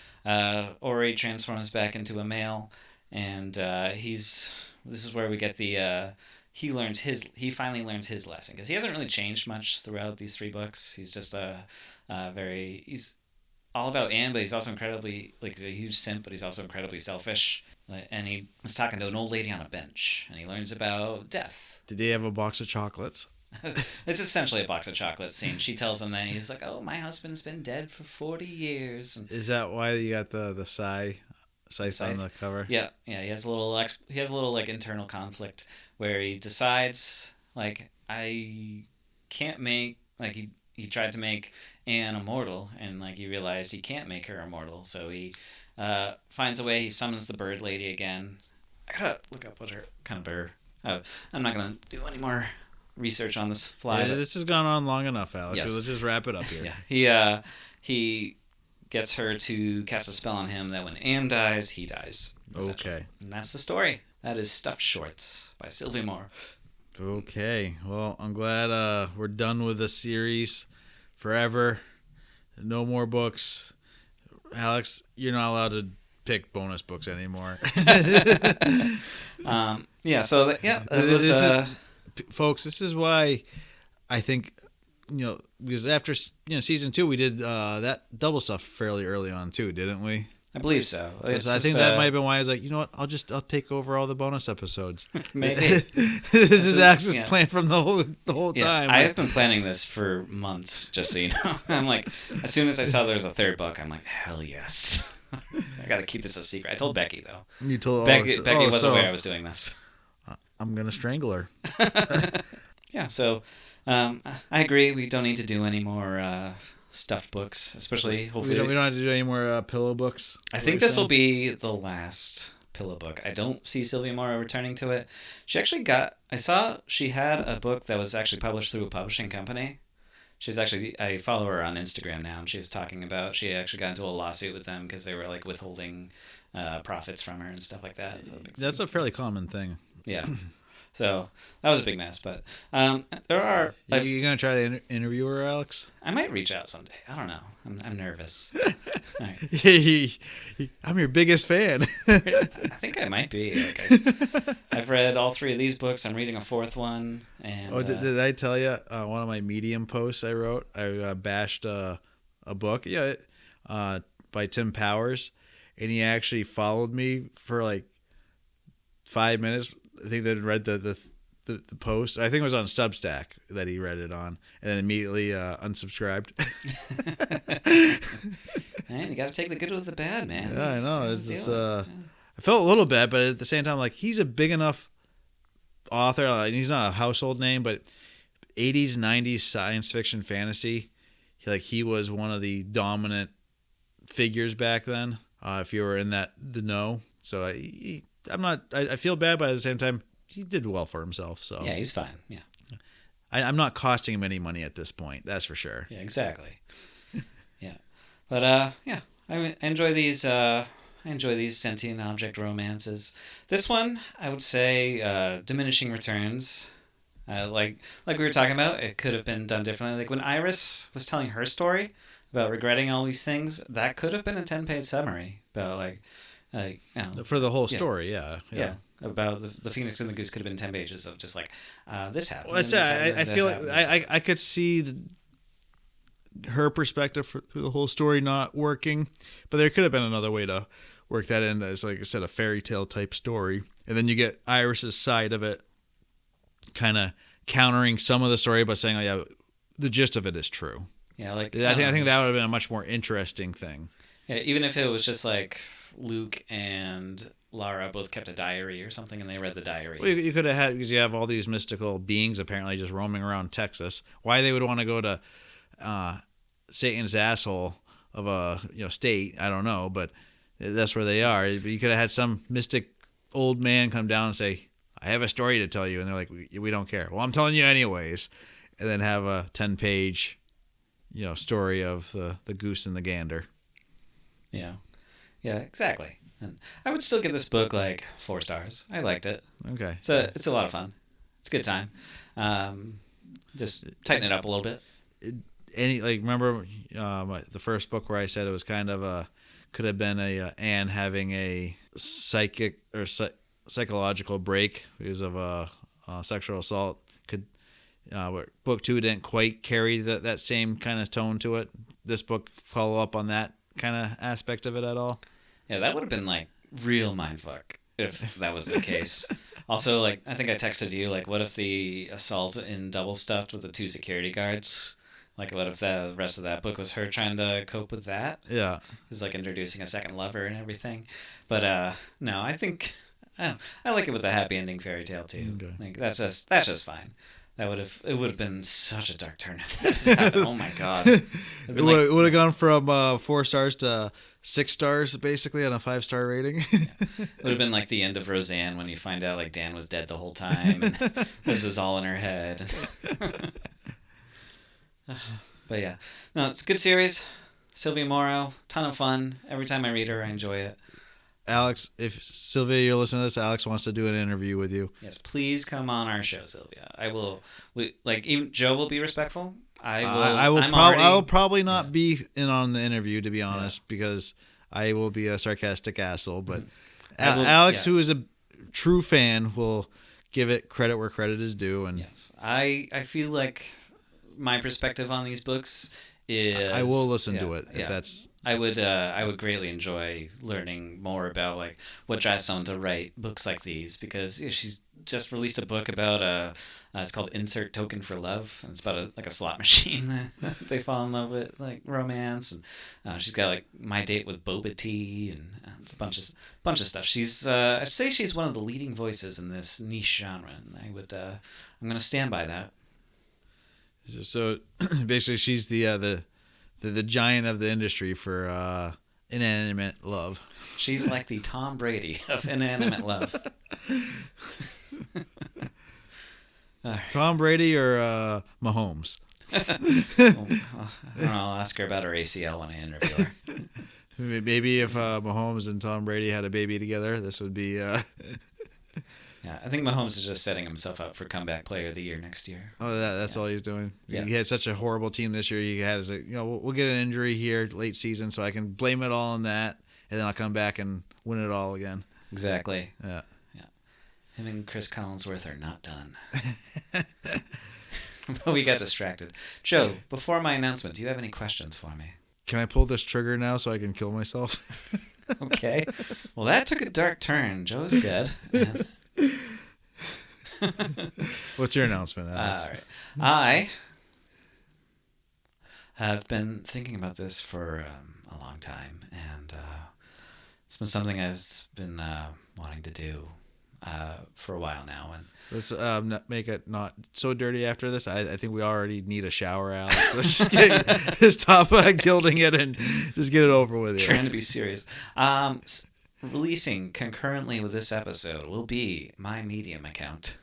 Ori transforms back into a male, and this is where we get the he finally learns his lesson, because he hasn't really changed much throughout these 3 books. He's just he's all about Anne, but he's also incredibly, like, he's a huge simp, but he's also incredibly selfish. And he was talking to an old lady on a bench, and he learns about death. Did he have a box of chocolates? It's essentially a box of chocolates scene. She tells him that he's like, "Oh, my husband's been dead for 40 years." And Is that why you got the scythe on the cover? yeah. He has a little like internal conflict where he decides like I can't make like he tried to make Anne immortal, and like he realized he can't make her immortal, so he finds a way. He summons the bird lady again. I gotta look up what her kind of bird. I'm not gonna do any more research on this fly. Yeah, this has gone on long enough, Alex. Yes. So let's just wrap it up here. Yeah, he gets her to cast a spell on him that when Anne dies, he dies. Okay. And that's the story. That is Stuffed Shorts by Silvia Morrow. Okay. Well, I'm glad we're done with the series forever. No more books. Alex, you're not allowed to pick bonus books anymore. Yeah, so it was... folks, this is why I think, because after season 2, we did that double stuff fairly early on too, didn't we? I believe so. So I think that might have been why I was like, you know what, I'll take over all the bonus episodes. Maybe. this is Alex's plan from the whole time. I've been planning this for months, just so you know. I'm like, as soon as I saw there was a third book, I'm like, hell yes. I got to keep this a secret. I told Becky, though. You told Becky was aware I was doing this. I'm going to strangle her. Yeah, so I agree. We don't need to do any more stuffed books, especially hopefully. We don't have to do any more pillow books. I think this will be the last pillow book. I don't see Silvia Morrow returning to it. She actually I saw she had a book that was actually published through a publishing company. I follow her on Instagram now, and she was talking about she actually got into a lawsuit with them because they were like withholding profits from her and stuff like that. That's a fairly common thing. Yeah. So that was a big mess, but there are. You gonna try to interview her, Alex? I might reach out someday. I don't know. I'm nervous. Right. I'm your biggest fan. I think I might be. I've read all 3 of these books. I'm reading a 4th one. And did I tell you one of my Medium posts I wrote? I bashed a book, by Tim Powers, and he actually followed me for like 5 minutes. I think they read the post. I think it was on Substack that he read it on, and then immediately unsubscribed. Man, you got to take the good with the bad, man. Yeah, I know. I felt a little bad, but at the same time, like, he's a big enough author. And he's not a household name, but 80s, 90s science fiction fantasy, he was one of the dominant figures back then. If you were in the know, so I feel bad, but at the same time, he did well for himself. So yeah, he's fine. Yeah, I'm not costing him any money at this point. That's for sure. Yeah, exactly. Yeah, but I enjoy these. I enjoy these sentient object romances. This one, I would say, diminishing returns. Like we were talking about, it could have been done differently. Like when Iris was telling her story about regretting all these things, that could have been a 10-page summary about for the whole story. Yeah. About the Phoenix and the Goose could have been 10 pages of just like this happened. Well, I feel like I could see her perspective through the whole story not working, but there could have been another way to work that in as, like I said, a fairy tale type story, and then you get Iris's side of it, kind of countering some of the story by saying, "Oh yeah, the gist of it is true." Yeah, like I think that would have been a much more interesting thing. Yeah, even if it was just like Luke and Lara both kept a diary or something, and they read the diary. Well, you could have had, because you have all these mystical beings apparently just roaming around Texas. Why they would want to go to Satan's asshole of a state, I don't know, but that's where they are. You could have had some mystic old man come down and say, "I have a story to tell you," and they're like, "We don't care." Well, I'm telling you anyways, and then have a 10-page, story of the goose and the gander. Yeah, exactly. And I would still give this book like 4 stars. I liked it. Okay. It's a lot of fun. It's a good time. Just tighten it up a little bit. Remember the first book where I said it was kind of could have been Anne having a psychic or psychological break because of a sexual assault. Book 2 didn't quite carry that same kind of tone to it. This book follow up on that kind of aspect of it at all? Yeah, that would have been like real mindfuck if that was the case. Also, like, I think I texted you, like, what if the assault in Double Stuffed with the two security guards? Like, what if the rest of that book was her trying to cope with that? Yeah. Is like introducing a second lover and everything. But no, I think I like it with a happy ending fairy tale too. Okay. Like that's just fine. It would have been such a dark turn if that had happened. Oh my god. It would have gone from 4 stars to 6 stars basically on a 5-star rating. It would have been like the end of Roseanne when you find out like Dan was dead the whole time and this is all in her head. But yeah, no, it's a good series. Silvia Morrow, ton of fun. Every time I read her, I enjoy it. Alex, if Sylvia, you're listening to this, Alex wants to do an interview with you. Yes, please come on our show, Sylvia. I will. Even Joe will be respectful. I will probably not be in on the interview, to be honest, because I will be a sarcastic asshole. But Alex, who is a true fan, will give it credit where credit is due. And yes, I feel like my perspective on these books is. I will listen to it if that's. I would greatly enjoy learning more about like what drives someone to write books like these, because she's just released a book about it's called Insert Token for Love, and it's about a slot machine that they fall in love with, like romance, and she's got like My Date with Boba Tea, and it's a bunch of stuff. She's I'd say she's one of the leading voices in this niche genre, and I'm gonna stand by that. So basically, she's the giant of the industry for inanimate love. She's like the Tom Brady of inanimate love. Tom Brady or Mahomes? I don't know, I'll ask her about her ACL when I interview her. Maybe if Mahomes and Tom Brady had a baby together, this would be... Yeah, I think Mahomes is just setting himself up for comeback player of the year next year. Oh, that's all he's doing. Yeah. He had such a horrible team this year. He had we'll get an injury here late season, so I can blame it all on that, and then I'll come back and win it all again. Exactly. Yeah. Him and Chris Collinsworth are not done. But we got distracted. Joe, before my announcement, do you have any questions for me? Can I pull this trigger now so I can kill myself? Okay. Well, that took a dark turn. Joe's dead. What's your announcement, Alex? All right. I have been thinking about this for a long time, and it's been something I've been wanting to do for a while now. And let's make it not so dirty after this. I think we already need a shower, Alex. Let's just stop gilding it and just get it over with. Trying to be serious. Releasing concurrently with this episode will be my Medium account.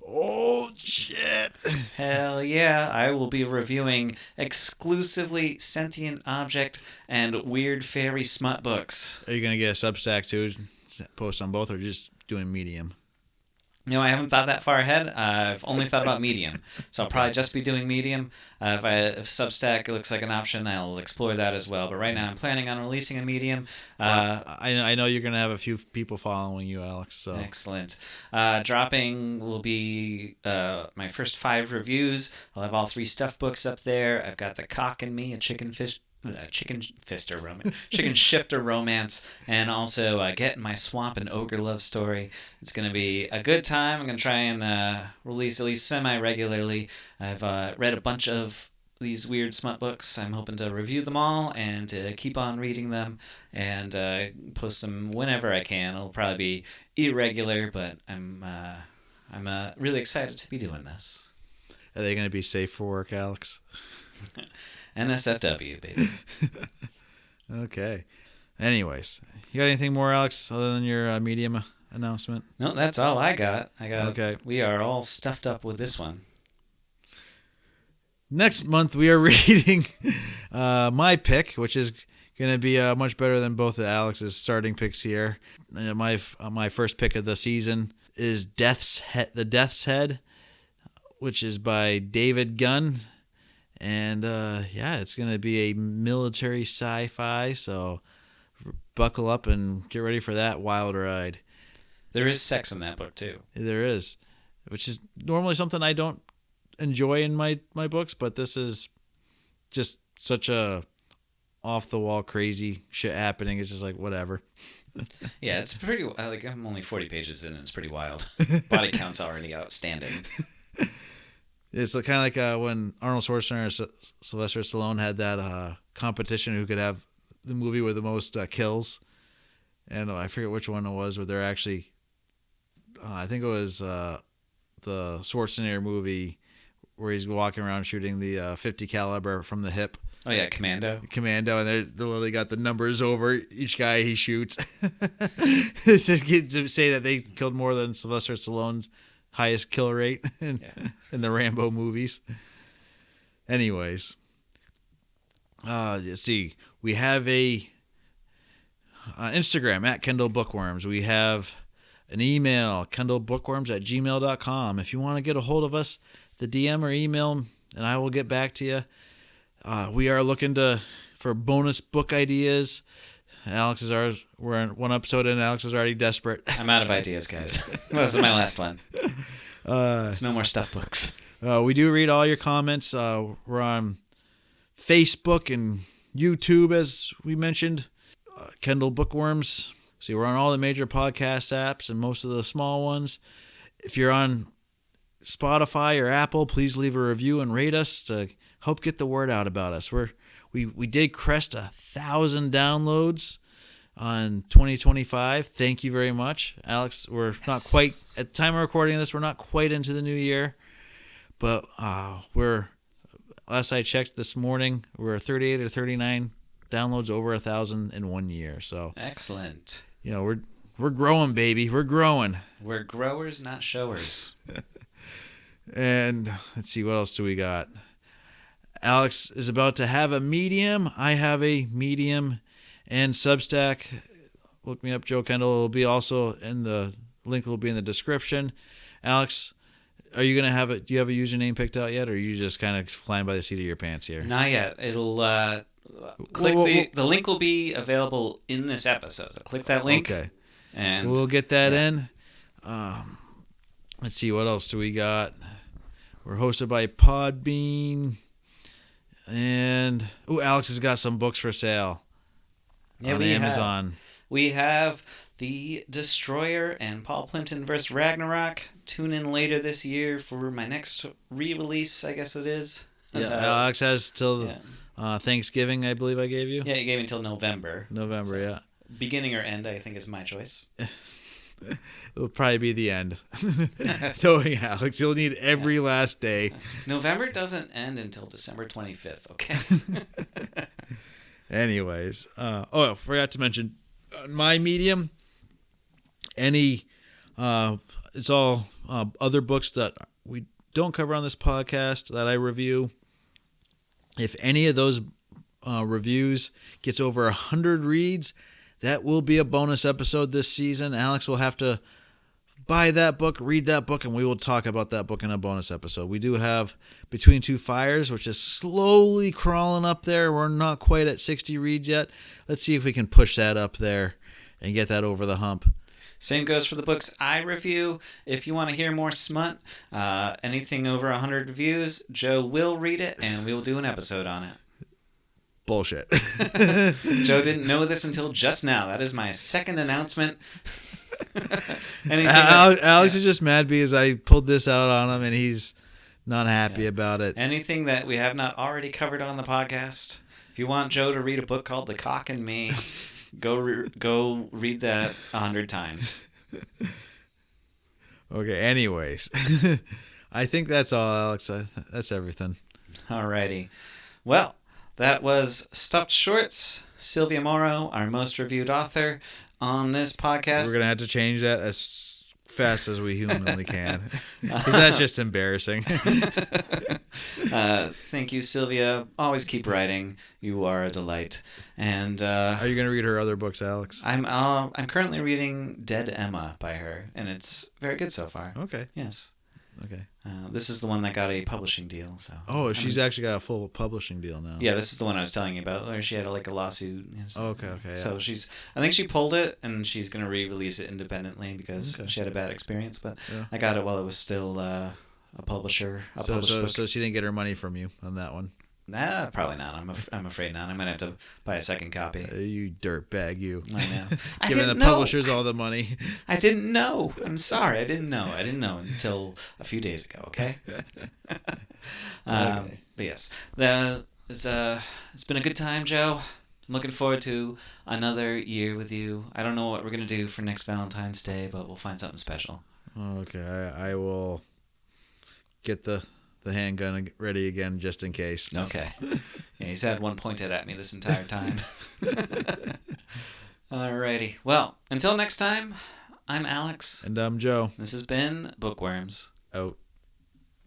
Oh, shit. Hell yeah. I will be reviewing exclusively sentient object and weird fairy smut books. Are you going to get a Substack too? Post on both, or just doing Medium? No, I haven't thought that far ahead. I've only thought about Medium. So I'll probably just be doing Medium. If Substack looks like an option, I'll explore that as well. But right now I'm planning on releasing a Medium. I know you're going to have a few people following you, Alex. So. Excellent. Dropping will be my first 5 reviews. I'll have all 3 stuff books up there. I've got The Cock and Me, a chicken shifter romance, and also Get in My Swamp, an ogre love story. It's going to be a good time. I'm going to try and release at least semi-regularly. I've read a bunch of these weird smut books. I'm hoping to review them all and to keep on reading them and post them whenever I can. It'll probably be irregular, but I'm really excited to be doing this. Are they going to be safe for work, Alex? NSFW, baby. Okay. Anyways, you got anything more, Alex, other than your Medium announcement? No, that's all I got. Okay. We are all stuffed up with this one. Next month, we are reading my pick, which is going to be much better than both of Alex's starting picks here. My first pick of the season is The Death's Head, which is by David Gunn. And, it's going to be a military sci-fi, so buckle up and get ready for that wild ride. There is sex in that book, too. There is, which is normally something I don't enjoy in my books, but this is just such a off-the-wall crazy shit happening. It's just like, whatever. Yeah, it's pretty. Like I'm only 40 pages in, and it's pretty wild. Body count's already outstanding. It's kind of like when Arnold Schwarzenegger and Sylvester Stallone had that competition who could have the movie with the most kills. And I forget which one it was, where they're actually, I think it was the Schwarzenegger movie where he's walking around shooting the 50 caliber from the hip. Oh yeah, Commando. And they literally got the numbers over each guy he shoots to say that they killed more than Sylvester Stallone's highest kill rate in the Rambo movies. Anyways, let's see. We have a Instagram at Kendall Bookworms. We have an email, kendallbookworms@gmail.com. If you want to get a hold of us, the DM or email, and I will get back to you. We are looking for bonus book ideas. We're in one episode and Alex is already desperate. I'm out of ideas, guys. This is my last one. There's no more stuff books. We do read all your comments. We're on Facebook and YouTube, as we mentioned. Kendall Bookworms. See, we're on all the major podcast apps and most of the small ones. If you're on Spotify or Apple, please leave a review and rate us to help get the word out about us. We did crest 1,000 downloads on 2025. Thank you very much, Alex. We're not quite at the time of recording this. We're not quite into the new year, but last I checked this morning, we're 38 or 39 downloads over 1,000 in 1 year. So excellent. We're growing, baby. We're growing. We're growers, not showers. And let's see, what else do we got? Alex is about to have a Medium. I have a Medium and Substack. Look me up, Joe Kendall. It'll be also in the link will be in the description. Alex, are you gonna have it? Do you have a username picked out yet, or are you just kind of flying by the seat of your pants here? Not yet. It'll click the link will be available in this episode. So click that link. Okay. And we'll get that in. Let's see, what else do we got? We're hosted by Podbean. And Alex has got some books for sale on Amazon. We have The Destroyer and Paul Plimpton vs. Ragnarok. Tune in later this year for my next re-release, I guess it is. Yeah, Alex has till Thanksgiving, I believe I gave you. Yeah, you gave me until November. Yeah. Beginning or end, I think, is my choice. It'll probably be the end. Knowing Alex, you'll need every last day. November doesn't end until December 25th, okay? Anyways. I forgot to mention, my Medium, it's all other books that we don't cover on this podcast that I review. If any of those reviews gets over 100 reads, that will be a bonus episode this season. Alex will have to buy that book, read that book, and we will talk about that book in a bonus episode. We do have Between Two Fires, which is slowly crawling up there. We're not quite at 60 reads yet. Let's see if we can push that up there and get that over the hump. Same goes for the books I review. If you want to hear more smut, anything over 100 reviews, Joe will read it, and we will do an episode on it. Bullshit. Joe didn't know this until just now. That is my second announcement. Alex is just mad because I pulled this out on him and he's not happy about it. Anything that we have not already covered on the podcast. If you want Joe to read a book called The Cock and Me, go read that 100 times. Okay, anyways. I think that's all, Alex. That's everything. Alrighty. Well, that was Stuffed Shorts, Silvia Morrow, our most reviewed author on this podcast. We're going to have to change that as fast as we humanly can, because that's just embarrassing. Thank you, Silvia. Always keep writing. You are a delight. And are you going to read her other books, Alex? I'm currently reading Dead Emma by her, and it's very good so far. Okay. Yes. Okay. This is the one that got a publishing deal. So. Oh, she's actually got a full publishing deal now. Yeah, this is the one I was telling you about, where she had a lawsuit. Okay. So I think she pulled it, and she's going to re-release it independently because she had a bad experience. But I got it while it was still a publisher. So she didn't get her money from you on that one. Nah, probably not. I'm afraid not. I might have to buy a second copy. You dirtbag, you. I know. I Giving the didn't know. publishers all the money. I didn't know. I'm sorry. I didn't know. I didn't know until a few days ago. Okay. But yes, it's been a good time, Joe. I'm looking forward to another year with you. I don't know what we're gonna do for next Valentine's Day, but we'll find something special. Okay, I will get the handgun ready again just in case. Okay. Yeah, he's had one pointed at me this entire time. Alrighty. Well, until next time, I'm Alex. And I'm Joe. This has been Bookworms. Out.